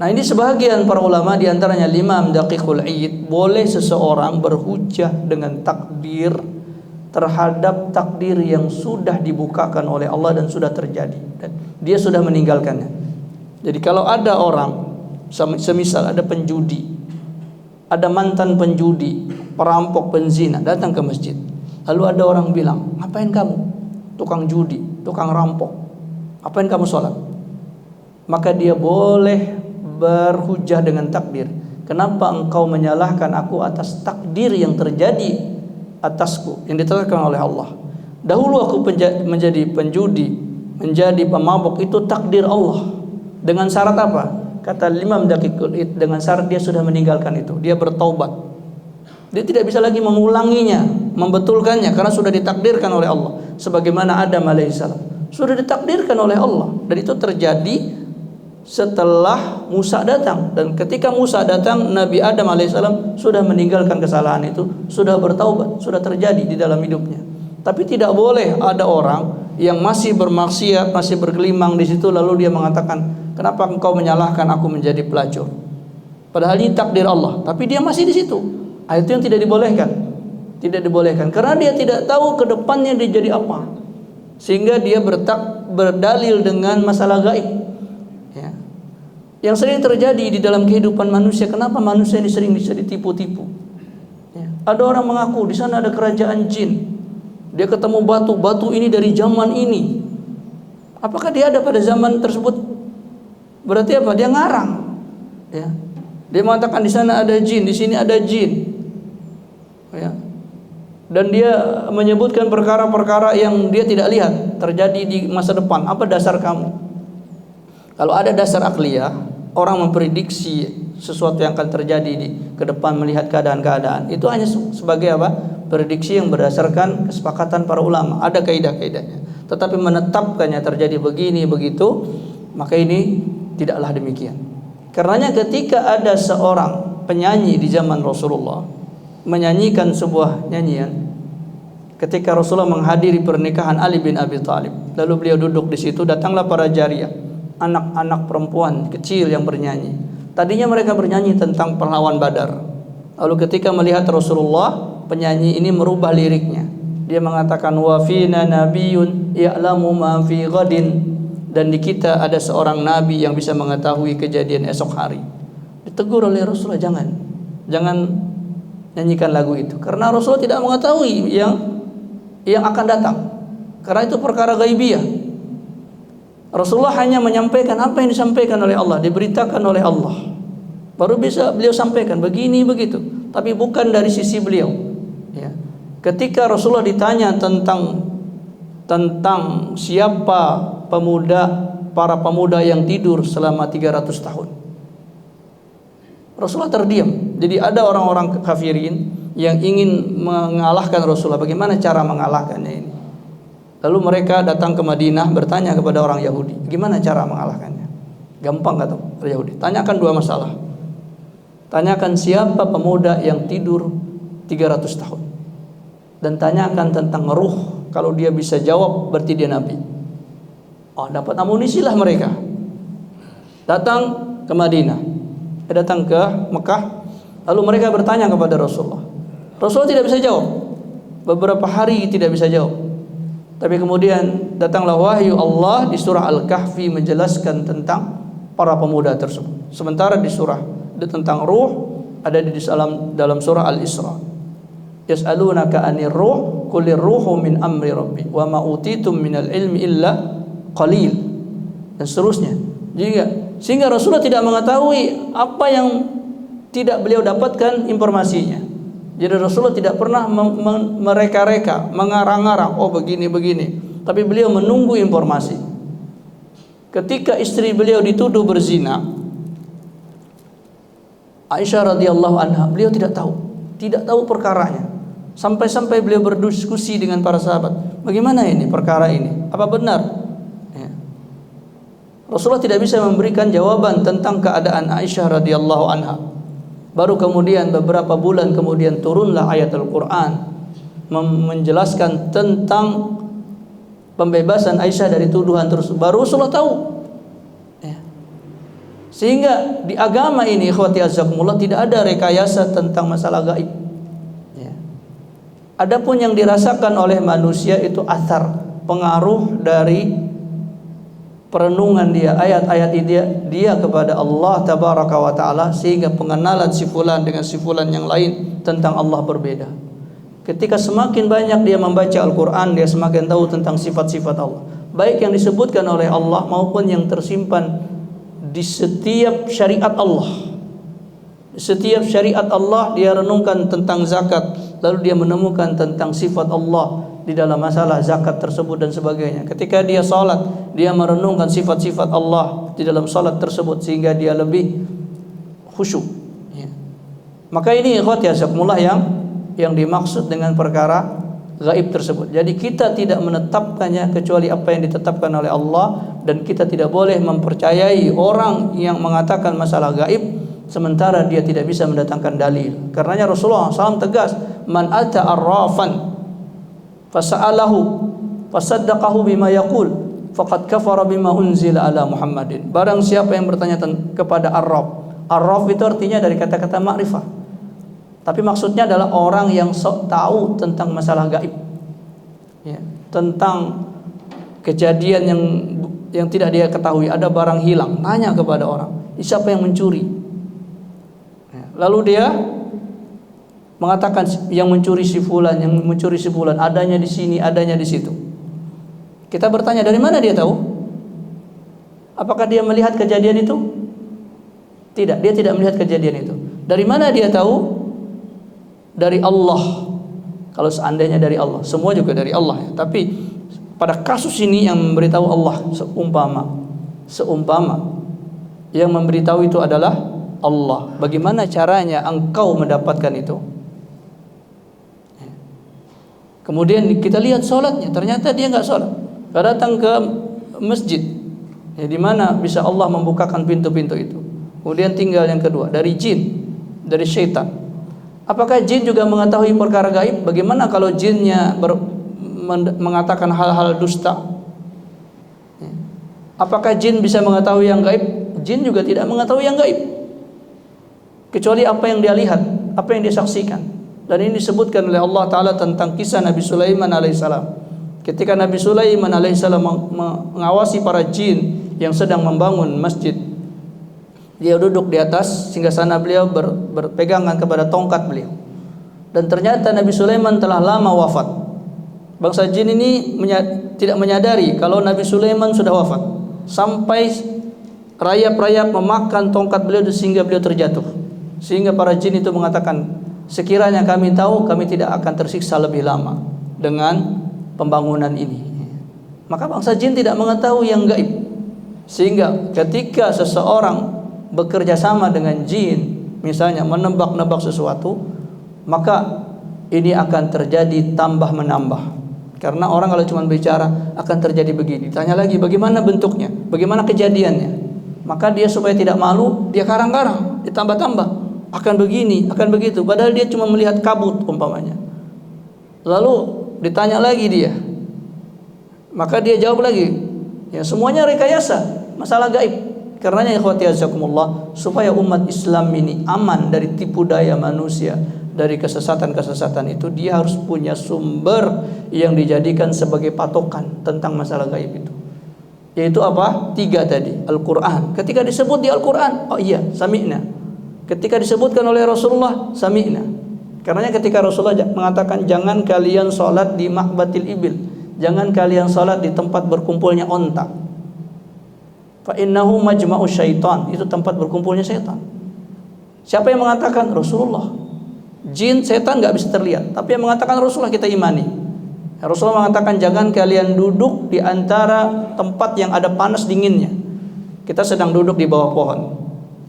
Nah, ini sebagian para ulama diantaranya Imam Daqiqul Id, boleh seseorang berhujjah dengan takdir terhadap takdir yang sudah dibukakan oleh Allah dan sudah terjadi dan dia sudah meninggalkannya. Jadi kalau ada orang, semisal ada penjudi, ada mantan penjudi, perampok, penzina datang ke masjid, lalu ada orang bilang, ngapain kamu? Tukang judi, tukang rampok, ngapain kamu sholat? Maka dia boleh berhujjah dengan takdir. Kenapa engkau menyalahkan aku atas takdir yang terjadi atasku, yang ditetapkan oleh Allah? Dahulu aku menjadi penjudi, menjadi pemabuk, itu takdir Allah. Dengan syarat apa? Kata Imam Daqiqul Id, dengan syarat dia sudah meninggalkan itu, dia bertaubat. Dia tidak bisa lagi mengulanginya, membetulkannya, karena sudah ditakdirkan oleh Allah. Sebagaimana Adam alaihissalam sudah ditakdirkan oleh Allah, dan itu terjadi setelah Musa datang. Dan ketika Musa datang, Nabi Adam alaihissalam sudah meninggalkan kesalahan itu, sudah bertaubat, sudah terjadi di dalam hidupnya. Tapi tidak boleh ada orang yang masih bermaksiat, masih bergelimang di situ, lalu dia mengatakan, kenapa engkau menyalahkan aku menjadi pelacur? Padahal ini takdir Allah, tapi dia masih di situ. Itu yang tidak dibolehkan. Tidak dibolehkan karena dia tidak tahu ke depannya dia jadi apa. Sehingga dia berdalil dengan masalah gaib. Ya. Yang sering terjadi di dalam kehidupan manusia, kenapa manusia ini sering bisa ditipu-tipu? Ya. Ada orang mengaku di sana ada kerajaan jin. Dia ketemu batu ini dari zaman ini. Apakah dia ada pada zaman tersebut? Berarti apa? Dia ngarang. Ya. Dia mengatakan di sana ada jin, di sini ada jin. Ya. Dan dia menyebutkan perkara-perkara yang dia tidak lihat terjadi di masa depan. Apa dasar kamu? Kalau ada dasar akliyah, orang memprediksi sesuatu yang akan terjadi ke depan, melihat keadaan-keadaan, itu hanya sebagai apa? Prediksi yang berdasarkan kesepakatan para ulama. Ada kaidah-kaidahnya. Tetapi menetapkannya terjadi begini begitu, maka ini tidaklah demikian. Karenanya ketika ada seorang penyanyi di zaman Rasulullah menyanyikan sebuah nyanyian ketika Rasulullah menghadiri pernikahan Ali bin Abi Thalib, lalu beliau duduk di situ, datanglah para jariyah, anak-anak perempuan kecil yang bernyanyi. Tadinya mereka bernyanyi tentang pahlawan Badar. Lalu ketika melihat Rasulullah, penyanyi ini merubah liriknya. Dia mengatakan, wa fina nabiyyun ya'lamu ma fi ghadin, dan di kita ada seorang nabi yang bisa mengetahui kejadian esok hari. Ditegur oleh Rasulullah, jangan nyanyikan lagu itu, karena Rasulullah tidak mengetahui yang akan datang, karena itu perkara gaibiyah. Rasulullah hanya menyampaikan apa yang disampaikan oleh Allah, diberitakan oleh Allah, baru bisa beliau sampaikan begini begitu, tapi bukan dari sisi beliau. Ya. Ketika Rasulullah ditanya tentang siapa para pemuda yang tidur selama 300 tahun, Rasulullah terdiam. Jadi ada orang-orang kafirin yang ingin mengalahkan Rasulullah. Bagaimana cara mengalahkannya ini? Lalu mereka datang ke Madinah bertanya kepada orang Yahudi, gimana cara mengalahkannya? Gampang kata orang Yahudi. Tanyakan dua masalah. Tanyakan siapa pemuda yang tidur 300 tahun, dan tanyakan tentang ruh. Kalau dia bisa jawab berarti dia nabi. Dapat amunisilah mereka. Datang ke Madinah, datang ke Mekah, lalu mereka bertanya kepada Rasulullah. Rasulullah tidak bisa jawab. Beberapa hari tidak bisa jawab. Tapi kemudian datanglah wahyu Allah di surah Al-Kahfi menjelaskan tentang para pemuda tersebut. Sementara di surah tentang ruh ada di dalam surah Al-Isra. Yas'alunaka 'anir ruh qulir ruhu min amri rabbi wa ma utitum minal ilmi illa qalil, dan seterusnya. Sehingga Rasulullah tidak mengetahui apa yang tidak beliau dapatkan informasinya. Jadi Rasulullah tidak pernah mereka-reka, mengarang-arang, begini. Tapi beliau menunggu informasi. Ketika istri beliau dituduh berzina, Aisyah radhiyallahu anha, beliau tidak tahu perkaranya. Sampai-sampai beliau berdiskusi dengan para sahabat, bagaimana ini perkara ini? Apa benar? Ya. Rasulullah tidak bisa memberikan jawaban tentang keadaan Aisyah radhiyallahu anha. Baru kemudian beberapa bulan kemudian turunlah ayat Al-Quran menjelaskan tentang pembebasan Aisyah dari tuduhan tersebut. Baru Rasulullah tahu. Ya. Sehingga di agama ini ikhwati azzakumullah tidak ada rekayasa tentang masalah gaib. Ya. Adapun yang dirasakan oleh manusia itu athar, pengaruh dari perenungan dia, ayat-ayat dia kepada Allah tabaraka wa ta'ala, sehingga pengenalan si fulan dengan si fulan yang lain tentang Allah berbeda. Ketika semakin banyak dia membaca Al-Quran, dia semakin tahu tentang sifat-sifat Allah, baik yang disebutkan oleh Allah maupun yang tersimpan di setiap syariat Allah. Setiap syariat Allah dia renungkan tentang zakat, lalu dia menemukan tentang sifat Allah di dalam masalah zakat tersebut dan sebagainya. Ketika dia salat, dia merenungkan sifat-sifat Allah di dalam salat tersebut sehingga dia lebih khusyuk. Ya. Maka ini ikhwati azakumullah yang dimaksud dengan perkara gaib tersebut. Jadi kita tidak menetapkannya kecuali apa yang ditetapkan oleh Allah, dan kita tidak boleh mempercayai orang yang mengatakan masalah gaib sementara dia tidak bisa mendatangkan dalil. Karenanya Rasulullah SAW tegas, man ata arrafan fasa'alahu fasaddaqahu bima yaqul faqad kafara bima unzila ala Muhammadin. Barang siapa yang bertanya kepada arraf. Arraf itu artinya dari kata-kata ma'rifah, tapi maksudnya adalah orang yang sok tahu tentang masalah gaib, ya, tentang kejadian yang tidak dia ketahui. Ada barang hilang, tanya kepada orang, siapa yang mencuri, ya, lalu dia mengatakan yang mencuri si fulan, yang mencuri si fulan, adanya di sini, adanya di situ. Kita bertanya, dari mana dia tahu? Apakah dia melihat kejadian itu? Tidak, dia tidak melihat kejadian itu. Dari mana dia tahu? Dari Allah. Kalau seandainya dari Allah, semua juga dari Allah, ya. Tapi pada kasus ini yang memberitahu Allah, seumpama yang memberitahu itu adalah Allah. Bagaimana caranya engkau mendapatkan itu? Kemudian kita lihat sholatnya, ternyata dia nggak sholat. Dia datang ke masjid, ya, di mana bisa Allah membukakan pintu-pintu itu. Kemudian tinggal yang kedua, dari jin, dari syaitan. Apakah jin juga mengetahui perkara gaib? Bagaimana kalau jinnya mengatakan hal-hal dusta? Apakah jin bisa mengetahui yang gaib? Jin juga tidak mengetahui yang gaib, kecuali apa yang dia lihat, apa yang dia saksikan. Dan ini disebutkan oleh Allah Ta'ala tentang kisah Nabi Sulaiman alaihissalam. Ketika Nabi Sulaiman alaihissalam mengawasi para jin yang sedang membangun masjid, dia duduk di atas singgasana beliau, berpegangan kepada tongkat beliau. Dan ternyata Nabi Sulaiman telah lama wafat. Bangsa jin ini tidak menyadari kalau Nabi Sulaiman sudah wafat, sampai rayap-rayap memakan tongkat beliau sehingga beliau terjatuh. Sehingga para jin itu mengatakan, sekiranya kami tahu, kami tidak akan tersiksa lebih lama dengan pembangunan ini. Maka bangsa jin tidak mengetahui yang gaib. Sehingga ketika seseorang bekerja sama dengan jin, misalnya menebak-nebak sesuatu, maka ini akan terjadi tambah menambah. Karena orang kalau cuma bicara akan terjadi begini, tanya lagi bagaimana bentuknya, bagaimana kejadiannya, maka dia supaya tidak malu, dia karang-karang, ditambah-tambah, akan begini, akan begitu, padahal dia cuma melihat kabut umpamanya. Lalu ditanya lagi dia, maka dia jawab lagi, ya semuanya rekayasa, masalah gaib. Karenanya ikhwati azakumullah, supaya umat Islam ini aman dari tipu daya manusia, dari kesesatan-kesesatan itu, dia harus punya sumber yang dijadikan sebagai patokan tentang masalah gaib itu. Yaitu apa? 3 tadi, Al-Quran. Ketika disebut di Al-Quran, oh iya, sami'na. Ketika disebutkan oleh Rasulullah, sami'na. Karenanya ketika Rasulullah mengatakan, jangan kalian sholat di mahbatil ibil, jangan kalian sholat di tempat berkumpulnya onta, fa innahu majma'u syaitan, itu tempat berkumpulnya syaitan. Siapa yang mengatakan? Rasulullah. Jin, setan nggak bisa terlihat, tapi yang mengatakan Rasulullah kita imani. Rasulullah mengatakan jangan kalian duduk di antara tempat yang ada panas dinginnya. Kita sedang duduk di bawah pohon,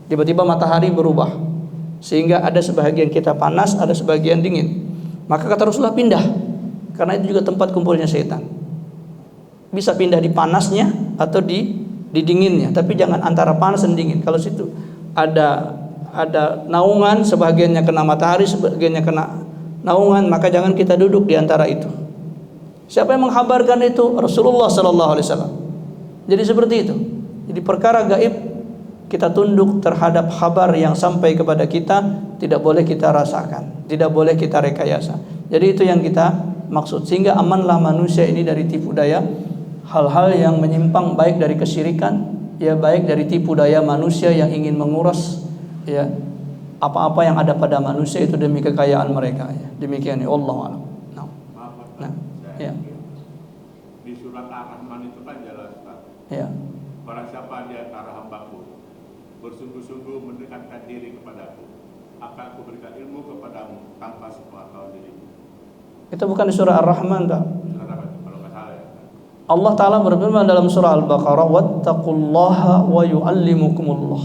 tiba-tiba matahari berubah sehingga ada sebagian kita panas, ada sebagian dingin. Maka kata Rasulullah pindah, karena itu juga tempat kumpulnya setan. Bisa pindah di panasnya atau di dinginnya, tapi jangan antara panas dan dingin. Kalau situ ada naungan, sebagiannya kena matahari, sebagiannya kena naungan, maka jangan kita duduk di antara itu. Siapa yang menghabarkan itu? Rasulullah sallallahu alaihi wasallam. Jadi seperti itu. Jadi perkara gaib kita tunduk terhadap kabar yang sampai kepada kita, tidak boleh kita rasakan, tidak boleh kita rekayasa. Jadi itu yang kita maksud, sehingga amanlah manusia ini dari tipu daya hal-hal yang menyimpang, baik dari kesyirikan, ya baik dari tipu daya manusia yang ingin menguras ya apa-apa yang ada pada manusia itu demi kekayaan mereka ya. Demikian ya Allah alam. Nah, ya. Di surat Ar-Rahman itu kan jelas, Pak. Ya. Barang siapa di antara hambaku bersungguh-sungguh mendekatkan diri kepadaku, akan aku berikan ilmu kepadamu tanpa sepengetahuan dirimu. Itu bukan di surah Ar-Rahman, Pak. Surat apa itu? Kalau nggak salah ya. Allah Ta'ala berfirman dalam surah Al-Baqarah, wattaqullaha wa yu'allimukumullah.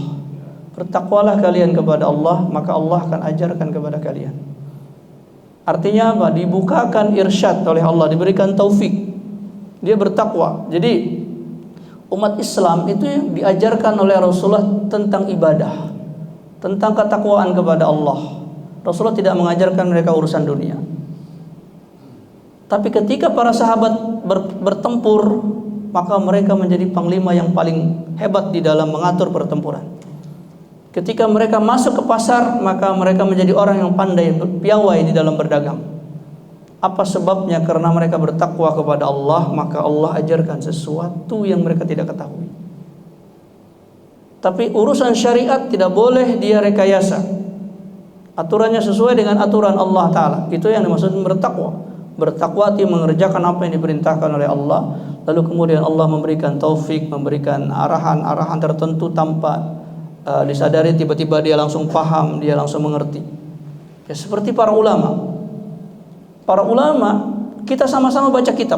Bertakwalah kalian kepada Allah, maka Allah akan ajarkan kepada kalian. Artinya apa? Dibukakan irsyad oleh Allah, diberikan taufik. Dia bertakwa. Jadi umat Islam itu diajarkan oleh Rasulullah tentang ibadah, tentang ketakwaan kepada Allah. Rasulullah tidak mengajarkan mereka urusan dunia. Tapi ketika para sahabat bertempur, maka mereka menjadi panglima yang paling hebat di dalam mengatur pertempuran. Ketika mereka masuk ke pasar, maka mereka menjadi orang yang pandai, piawai di dalam berdagang. Apa sebabnya? Karena mereka bertakwa kepada Allah, maka Allah ajarkan sesuatu yang mereka tidak ketahui. Tapi urusan syariat tidak boleh dia rekayasa. Aturannya sesuai dengan aturan Allah Ta'ala. Itu yang dimaksud bertakwa. Bertakwa artinya mengerjakan apa yang diperintahkan oleh Allah, lalu kemudian Allah memberikan taufik, memberikan arahan-arahan tertentu tanpa disadari, tiba-tiba dia langsung paham, dia langsung mengerti. Ya, seperti para ulama. Para ulama, kita sama-sama baca kitab,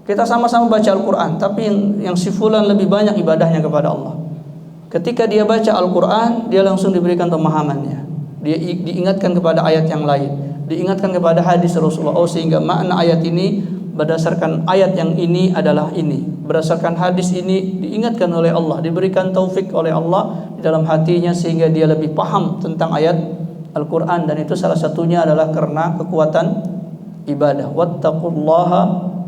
kita sama-sama baca Al-Quran, tapi yang si fulan lebih banyak ibadahnya kepada Allah. Ketika dia baca Al-Quran, dia langsung diberikan pemahamannya, dia diingatkan kepada ayat yang lain, diingatkan kepada hadis Rasulullah. Oh, sehingga makna ayat ini berdasarkan ayat yang ini adalah ini, berdasarkan hadis ini diingatkan oleh Allah, diberikan taufik oleh Allah di dalam hatinya sehingga dia lebih paham tentang ayat Al-Quran. Dan itu salah satunya adalah karena kekuatan ibadah. Wattaqullaha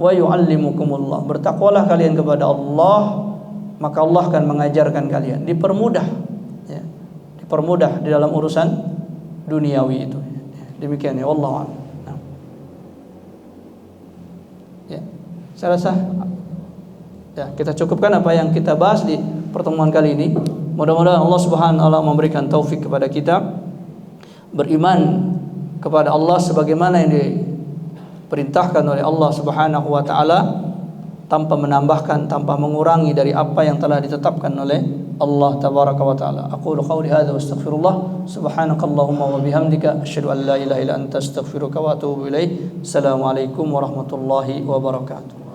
wa yu'allimukumullah. Bertakwalah kalian kepada Allah, maka Allah akan mengajarkan kalian. Dipermudah ya. Dipermudah di dalam urusan duniawi itu. Demikian ya Allah. Ya, saya rasa ya kita cukupkan apa yang kita bahas di pertemuan kali ini. Mudah-mudahan Allah Subhanahu wa taala memberikan taufik kepada kita beriman kepada Allah sebagaimana yang diperintahkan oleh Allah Subhanahu wa taala, tanpa menambahkan, tanpa mengurangi dari apa yang telah ditetapkan oleh Allah tabaraka wa taala. Aqulu qawli hadza wa astaghfirullah. Subhanakallahumma wa bihamdika asyhadu an la ilaha illa anta astaghfiruka wa atubu ilaik. Assalamualaikum warahmatullahi wabarakatuh.